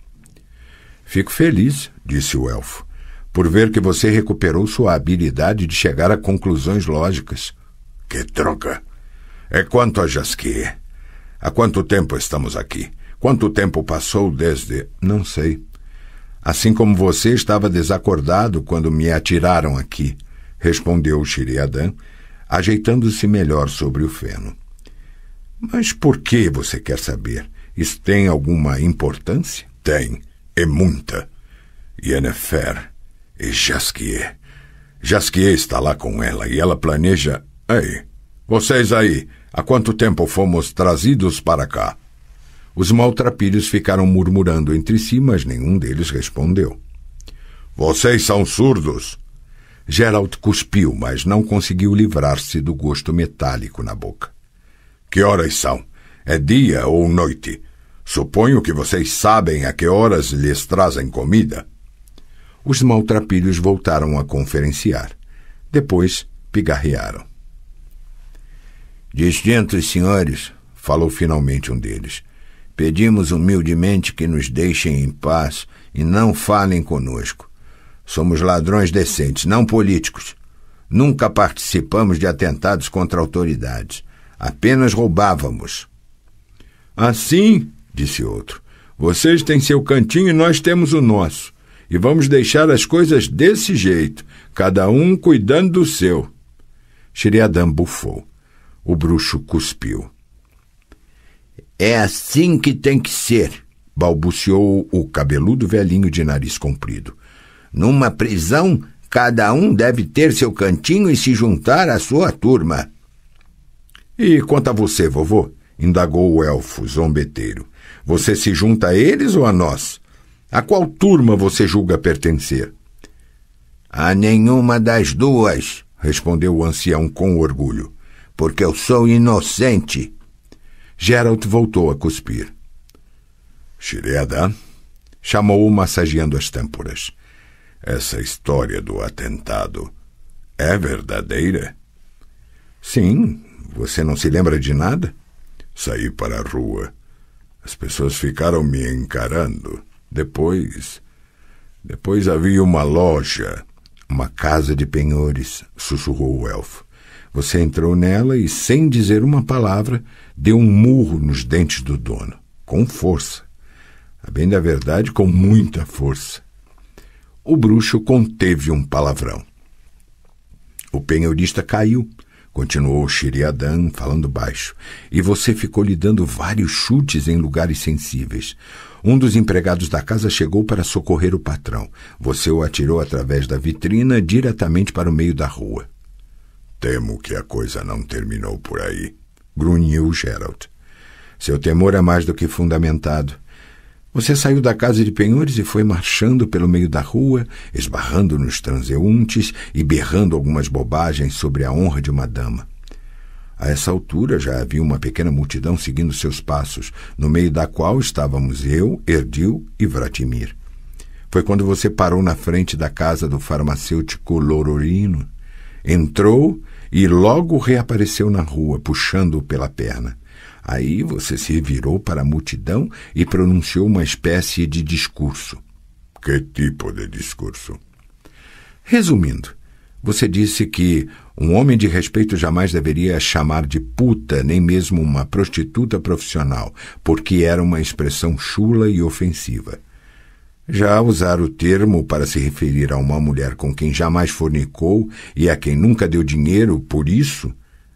Fico feliz, disse o elfo, por ver que você recuperou sua habilidade de chegar a conclusões lógicas. Que droga! É quanto a Jaskier. Há quanto tempo estamos aqui? Quanto tempo passou desde... Não sei. Assim como você estava desacordado quando me atiraram aqui, respondeu Sheriadan, ajeitando-se melhor sobre o feno. Mas por que você quer saber? Isso tem alguma importância? Tem, e muita. Yennefer e Jaskier. Jaskier está lá com ela e ela planeja... Ei, vocês aí, há quanto tempo fomos trazidos para cá? Os maltrapilhos ficaram murmurando entre si, mas nenhum deles respondeu. Vocês são surdos? Geralt cuspiu, mas não conseguiu livrar-se do gosto metálico na boca. Que horas são? É dia ou noite? Suponho que vocês sabem a que horas lhes trazem comida. Os maltrapilhos voltaram a conferenciar. Depois pigarrearam. Distintos senhores, falou finalmente um deles, pedimos humildemente que nos deixem em paz e não falem conosco. Somos ladrões decentes, não políticos. Nunca participamos de atentados contra autoridades. Apenas roubávamos. Assim, disse outro, vocês têm seu cantinho e nós temos o nosso. E vamos deixar as coisas desse jeito, cada um cuidando do seu. Sheriadan bufou. O bruxo cuspiu. É assim que tem que ser, balbuciou o cabeludo velhinho de nariz comprido. Numa prisão, cada um deve ter seu cantinho e se juntar à sua turma. E quanto a você, vovô? Indagou o elfo zombeteiro. Você se junta a eles ou a nós? A qual turma você julga pertencer? A nenhuma das duas, respondeu o ancião com orgulho, porque eu sou inocente. Geralt voltou a cuspir. Sheriadan chamou-o massageando as têmporas. Essa história do atentado é verdadeira? Sim, você não se lembra de nada? Saí para a rua. As pessoas ficaram me encarando. Depois havia uma loja, uma casa de penhores, sussurrou o elfo. Você entrou nela e, sem dizer uma palavra, deu um murro nos dentes do dono, com força. A bem da verdade, com muita força. O bruxo conteve um palavrão. O penhorista caiu, continuou Sheriadan, falando baixo, e você ficou lhe dando vários chutes em lugares sensíveis. Um dos empregados da casa chegou para socorrer o patrão. Você o atirou através da vitrina diretamente para o meio da rua. Temo que a coisa não terminou por aí, grunhiu Geralt. Seu temor é mais do que fundamentado. Você saiu da casa de penhores e foi marchando pelo meio da rua, esbarrando nos transeuntes e berrando algumas bobagens sobre a honra de uma dama. A essa altura já havia uma pequena multidão seguindo seus passos, no meio da qual estávamos eu, Erdil e Vratimir. Foi quando você parou na frente da casa do farmacêutico Lororino, entrou e logo reapareceu na rua, puxando-o pela perna. Aí você se virou para a multidão e pronunciou uma espécie de discurso. Que tipo de discurso? Resumindo, você disse que um homem de respeito jamais deveria chamar de puta nem mesmo uma prostituta profissional, porque era uma expressão chula e ofensiva. Já usar o termo para se referir a uma mulher com quem jamais fornicou e a quem nunca deu dinheiro por isso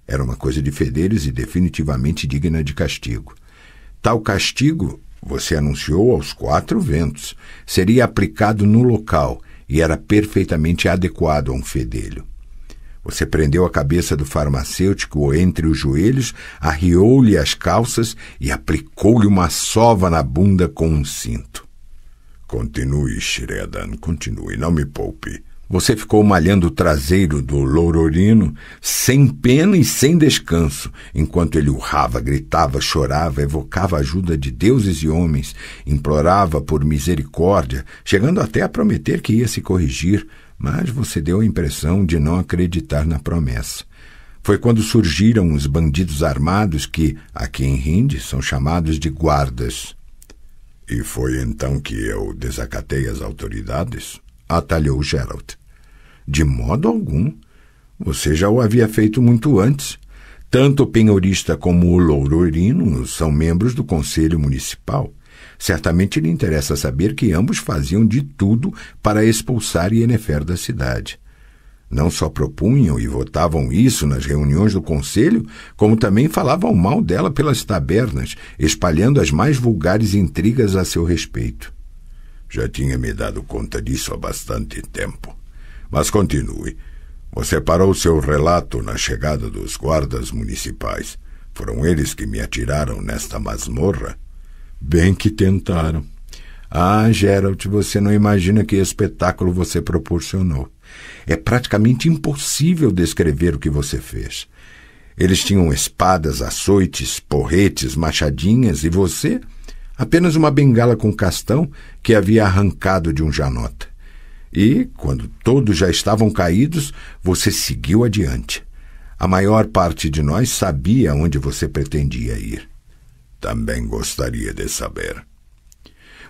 era uma coisa de fedelhos e definitivamente digna de castigo. Tal castigo, você anunciou aos 4 ventos, seria aplicado no local e era perfeitamente adequado a um fedelho. Você prendeu a cabeça do farmacêutico entre os joelhos, arriou-lhe as calças e aplicou-lhe uma sova na bunda com um cinto. Continue, Sheriadan, continue, não me poupe. Você ficou malhando o traseiro do Lororino sem pena e sem descanso, enquanto ele urrava, gritava, chorava, evocava a ajuda de deuses e homens, implorava por misericórdia, chegando até a prometer que ia se corrigir, mas você deu a impressão de não acreditar na promessa. Foi quando surgiram os bandidos armados que, aqui em Hind, são chamados de guardas. E foi então que eu desacatei as autoridades? Atalhou Geralt. De modo algum. Você já o havia feito muito antes. Tanto o penhorista como o Lororino são membros do Conselho Municipal. Certamente lhe interessa saber que ambos faziam de tudo para expulsar Yennefer da cidade. Não só propunham e votavam isso nas reuniões do Conselho, como também falavam mal dela pelas tabernas, espalhando as mais vulgares intrigas a seu respeito. Já tinha me dado conta disso há bastante tempo. Mas continue. Você parou seu relato na chegada dos guardas municipais. Foram eles que me atiraram nesta masmorra? Bem que tentaram. Ah, Geralt, você não imagina que espetáculo você proporcionou. É praticamente impossível descrever o que você fez. Eles tinham espadas, açoites, porretes, machadinhas, e você, apenas uma bengala com castão que havia arrancado de um janota. E, quando todos já estavam caídos, você seguiu adiante. A maior parte de nós sabia onde você pretendia ir. Também gostaria de saber.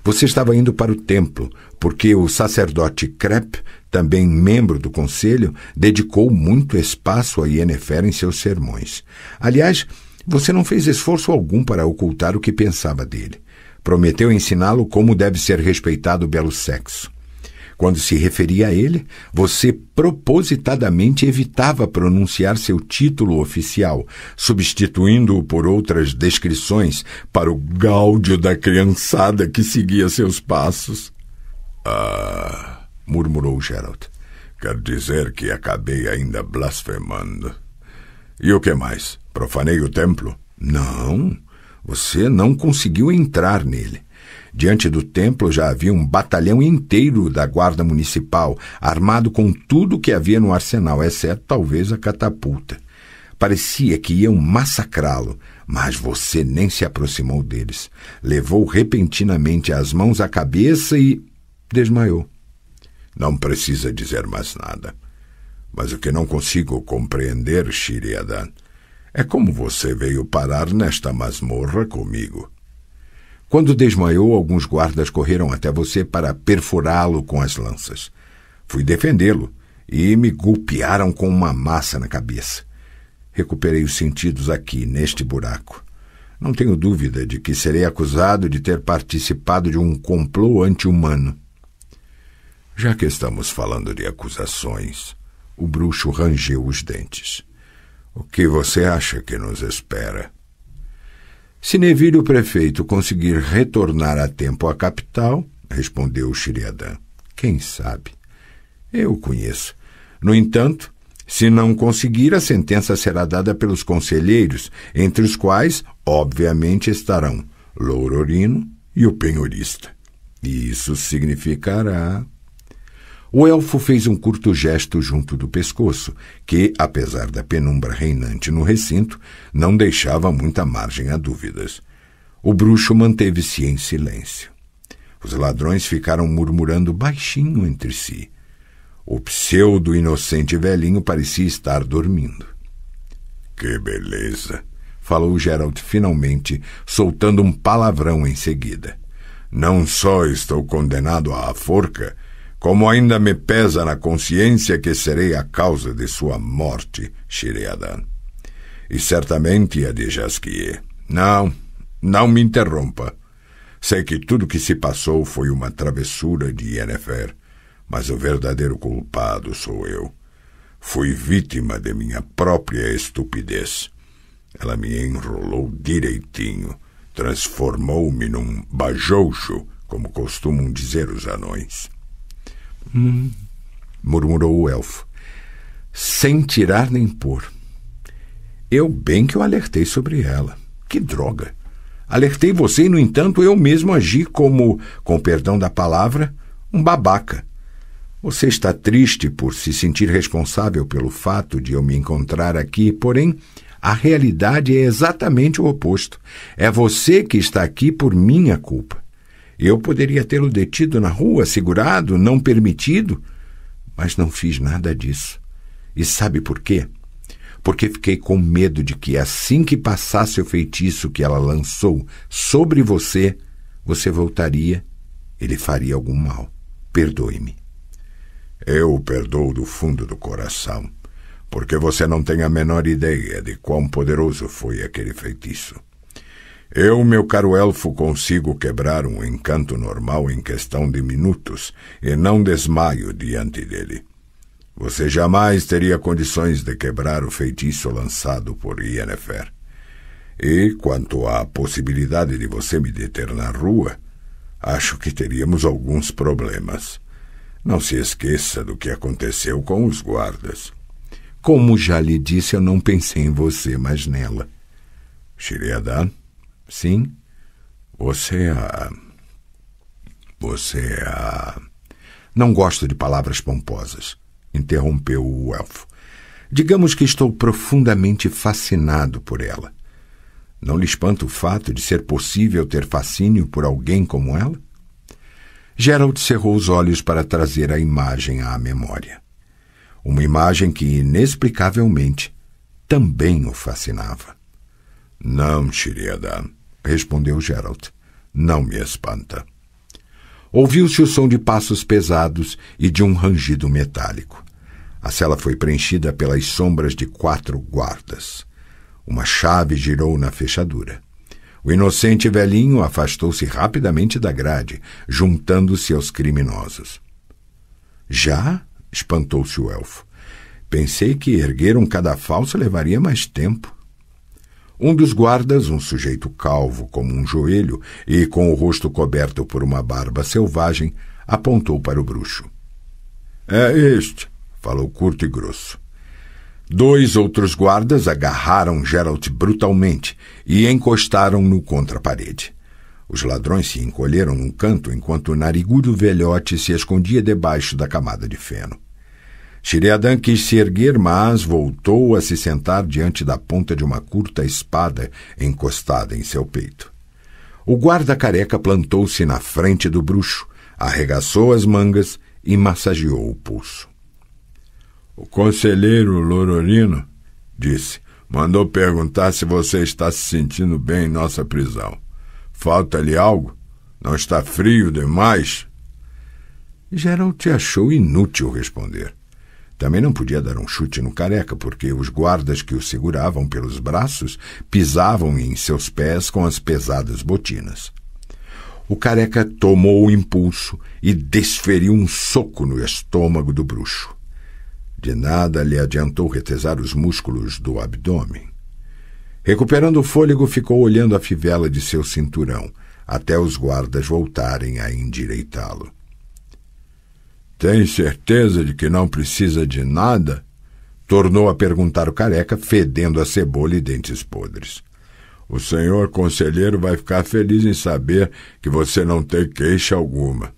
Você estava indo para o templo, porque o sacerdote Krep, também membro do conselho, dedicou muito espaço a Yennefer em seus sermões. Aliás, você não fez esforço algum para ocultar o que pensava dele. Prometeu ensiná-lo como deve ser respeitado o belo sexo. Quando se referia a ele, você propositadamente evitava pronunciar seu título oficial, substituindo-o por outras descrições para o gáudio da criançada que seguia seus passos. Ah, murmurou Geralt. Quer dizer que acabei ainda blasfemando. E o que mais? Profanei o templo? Não, você não conseguiu entrar nele. Diante do templo já havia um batalhão inteiro da guarda municipal, armado com tudo que havia no arsenal, exceto talvez a catapulta. Parecia que iam massacrá-lo, mas você nem se aproximou deles. Levou repentinamente as mãos à cabeça e desmaiou. Não precisa dizer mais nada. Mas o que não consigo compreender, Shiriadan, é como você veio parar nesta masmorra comigo. Quando desmaiou, alguns guardas correram até você para perfurá-lo com as lanças. Fui defendê-lo e me golpearam com uma massa na cabeça. Recuperei os sentidos aqui, neste buraco. Não tenho dúvida de que serei acusado de ter participado de um complô anti-humano. Já que estamos falando de acusações, o bruxo rangeu os dentes. O que você acha que nos espera? Se Neville, o prefeito, conseguir retornar a tempo à capital, respondeu Shiriadan, quem sabe? Eu o conheço. No entanto, se não conseguir, a sentença será dada pelos conselheiros, entre os quais, obviamente, estarão Lourorino e o penhorista. E isso significará... O elfo fez um curto gesto junto do pescoço, que, apesar da penumbra reinante no recinto, não deixava muita margem a dúvidas. O bruxo manteve-se em silêncio. Os ladrões ficaram murmurando baixinho entre si. O pseudo-inocente velhinho parecia estar dormindo. Que beleza! Falou Geralt finalmente, soltando um palavrão em seguida. Não só estou condenado à forca, como ainda me pesa na consciência que serei a causa de sua morte, Shiriadan. E certamente a de Jasquier. Não me interrompa. Sei que tudo o que se passou foi uma travessura de Yennefer, mas o verdadeiro culpado sou eu. Fui vítima de minha própria estupidez. Ela me enrolou direitinho, transformou-me num bajoucho, como costumam dizer os anões. Murmurou o elfo, sem tirar nem pôr. Eu bem que o alertei sobre ela. Que droga! Alertei você e, no entanto, eu mesmo agi como, com perdão da palavra, um babaca. Você está triste por se sentir responsável pelo fato de eu me encontrar aqui, porém, a realidade é exatamente o oposto. É você que está aqui por minha culpa. Eu poderia tê-lo detido na rua, segurado, não permitido, mas não fiz nada disso. E sabe por quê? Porque fiquei com medo de que, assim que passasse o feitiço que ela lançou sobre você, você voltaria e lhe faria algum mal. Perdoe-me. Eu o perdoo do fundo do coração, porque você não tem a menor ideia de quão poderoso foi aquele feitiço. Eu, meu caro elfo, consigo quebrar um encanto normal em questão de minutos e não desmaio diante dele. Você jamais teria condições de quebrar o feitiço lançado por Yennefer. E, quanto à possibilidade de você me deter na rua, acho que teríamos alguns problemas. Não se esqueça do que aconteceu com os guardas. Como já lhe disse, eu não pensei em você, mas nela. Shiriadan? Sim? Você Não gosto de palavras pomposas, interrompeu o elfo. Digamos que estou profundamente fascinado por ela. Não lhe espanta o fato de ser possível ter fascínio por alguém como ela? Geralt cerrou os olhos para trazer a imagem à memória. Uma imagem que, inexplicavelmente, também o fascinava. Não, Shiriadan, respondeu Geralt. Não me espanta. Ouviu-se o som de passos pesados e de um rangido metálico. A cela foi preenchida pelas sombras de 4 guardas. Uma chave girou na fechadura. O inocente velhinho afastou-se rapidamente da grade, juntando-se aos criminosos. Já? Espantou-se o elfo. Pensei que erguer um cadafalso levaria mais tempo. Um dos guardas, um sujeito calvo como um joelho e com o rosto coberto por uma barba selvagem, apontou para o bruxo. É este, falou curto e grosso. 2 outros guardas agarraram Geralt brutalmente e encostaram-no contra a parede. Os ladrões se encolheram num canto enquanto o narigudo velhote se escondia debaixo da camada de feno. Shiriadan quis se erguer, mas voltou a se sentar diante da ponta de uma curta espada encostada em seu peito. O guarda careca plantou-se na frente do bruxo, arregaçou as mangas e massageou o pulso. O conselheiro Lororino, disse, mandou perguntar se você está se sentindo bem em nossa prisão. Falta-lhe algo? Não está frio demais? Geralt achou inútil responder. Também não podia dar um chute no Careca, porque os guardas que o seguravam pelos braços pisavam em seus pés com as pesadas botinas. O Careca tomou o impulso e desferiu um soco no estômago do bruxo. De nada lhe adiantou retesar os músculos do abdômen. Recuperando o fôlego, ficou olhando a fivela de seu cinturão, até os guardas voltarem a endireitá-lo. Tem certeza de que não precisa de nada? Tornou a perguntar o Careca, fedendo a cebola e dentes podres. O senhor conselheiro vai ficar feliz em saber que você não tem queixa alguma.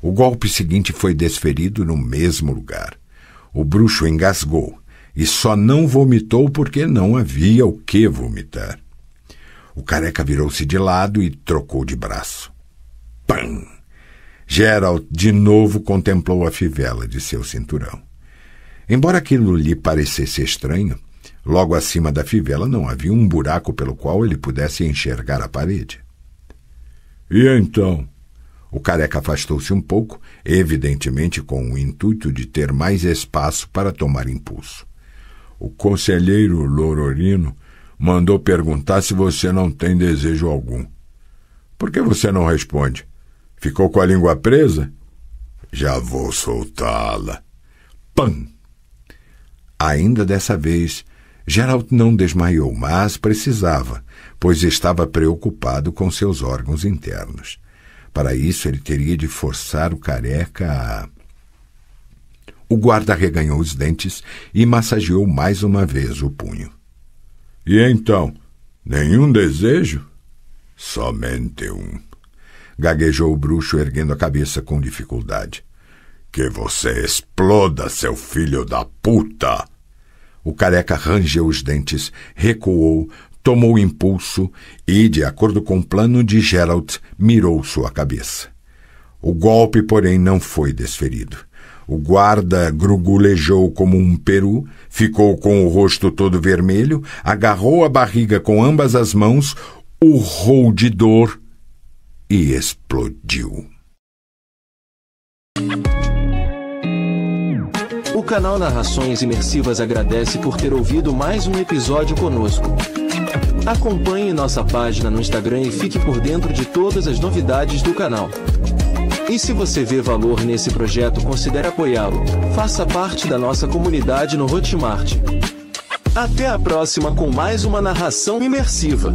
O golpe seguinte foi desferido no mesmo lugar. O bruxo engasgou e só não vomitou porque não havia o que vomitar. O Careca virou-se de lado e trocou de braço. Pam! Geralt de novo contemplou a fivela de seu cinturão. Embora aquilo lhe parecesse estranho, logo acima da fivela não havia um buraco pelo qual ele pudesse enxergar a parede. E então? O Careca afastou-se um pouco, evidentemente com o intuito de ter mais espaço para tomar impulso. O conselheiro Lororino mandou perguntar se você não tem desejo algum. Por que você não responde? Ficou com a língua presa? Já vou soltá-la. Pam! Ainda dessa vez, Geralt não desmaiou, mas precisava, pois estava preocupado com seus órgãos internos. Para isso, ele teria de forçar o Careca a... O guarda reganhou os dentes e massageou mais uma vez o punho. E então, nenhum desejo? Somente um. Gaguejou o bruxo, erguendo a cabeça com dificuldade. Que você exploda, seu filho da puta! O Careca rangeu os dentes, recuou, tomou impulso e, de acordo com o plano de Geralt, mirou sua cabeça. O golpe, porém, não foi desferido. O guarda grugulejou como um peru, ficou com o rosto todo vermelho, agarrou a barriga com ambas as mãos, urrou de dor e explodiu. O canal Narrações Imersivas agradece por ter ouvido mais um episódio conosco. Acompanhe nossa página no Instagram e fique por dentro de todas as novidades do canal. E se você vê valor nesse projeto, considere apoiá-lo. Faça parte da nossa comunidade no Hotmart. Até a próxima com mais uma narração imersiva.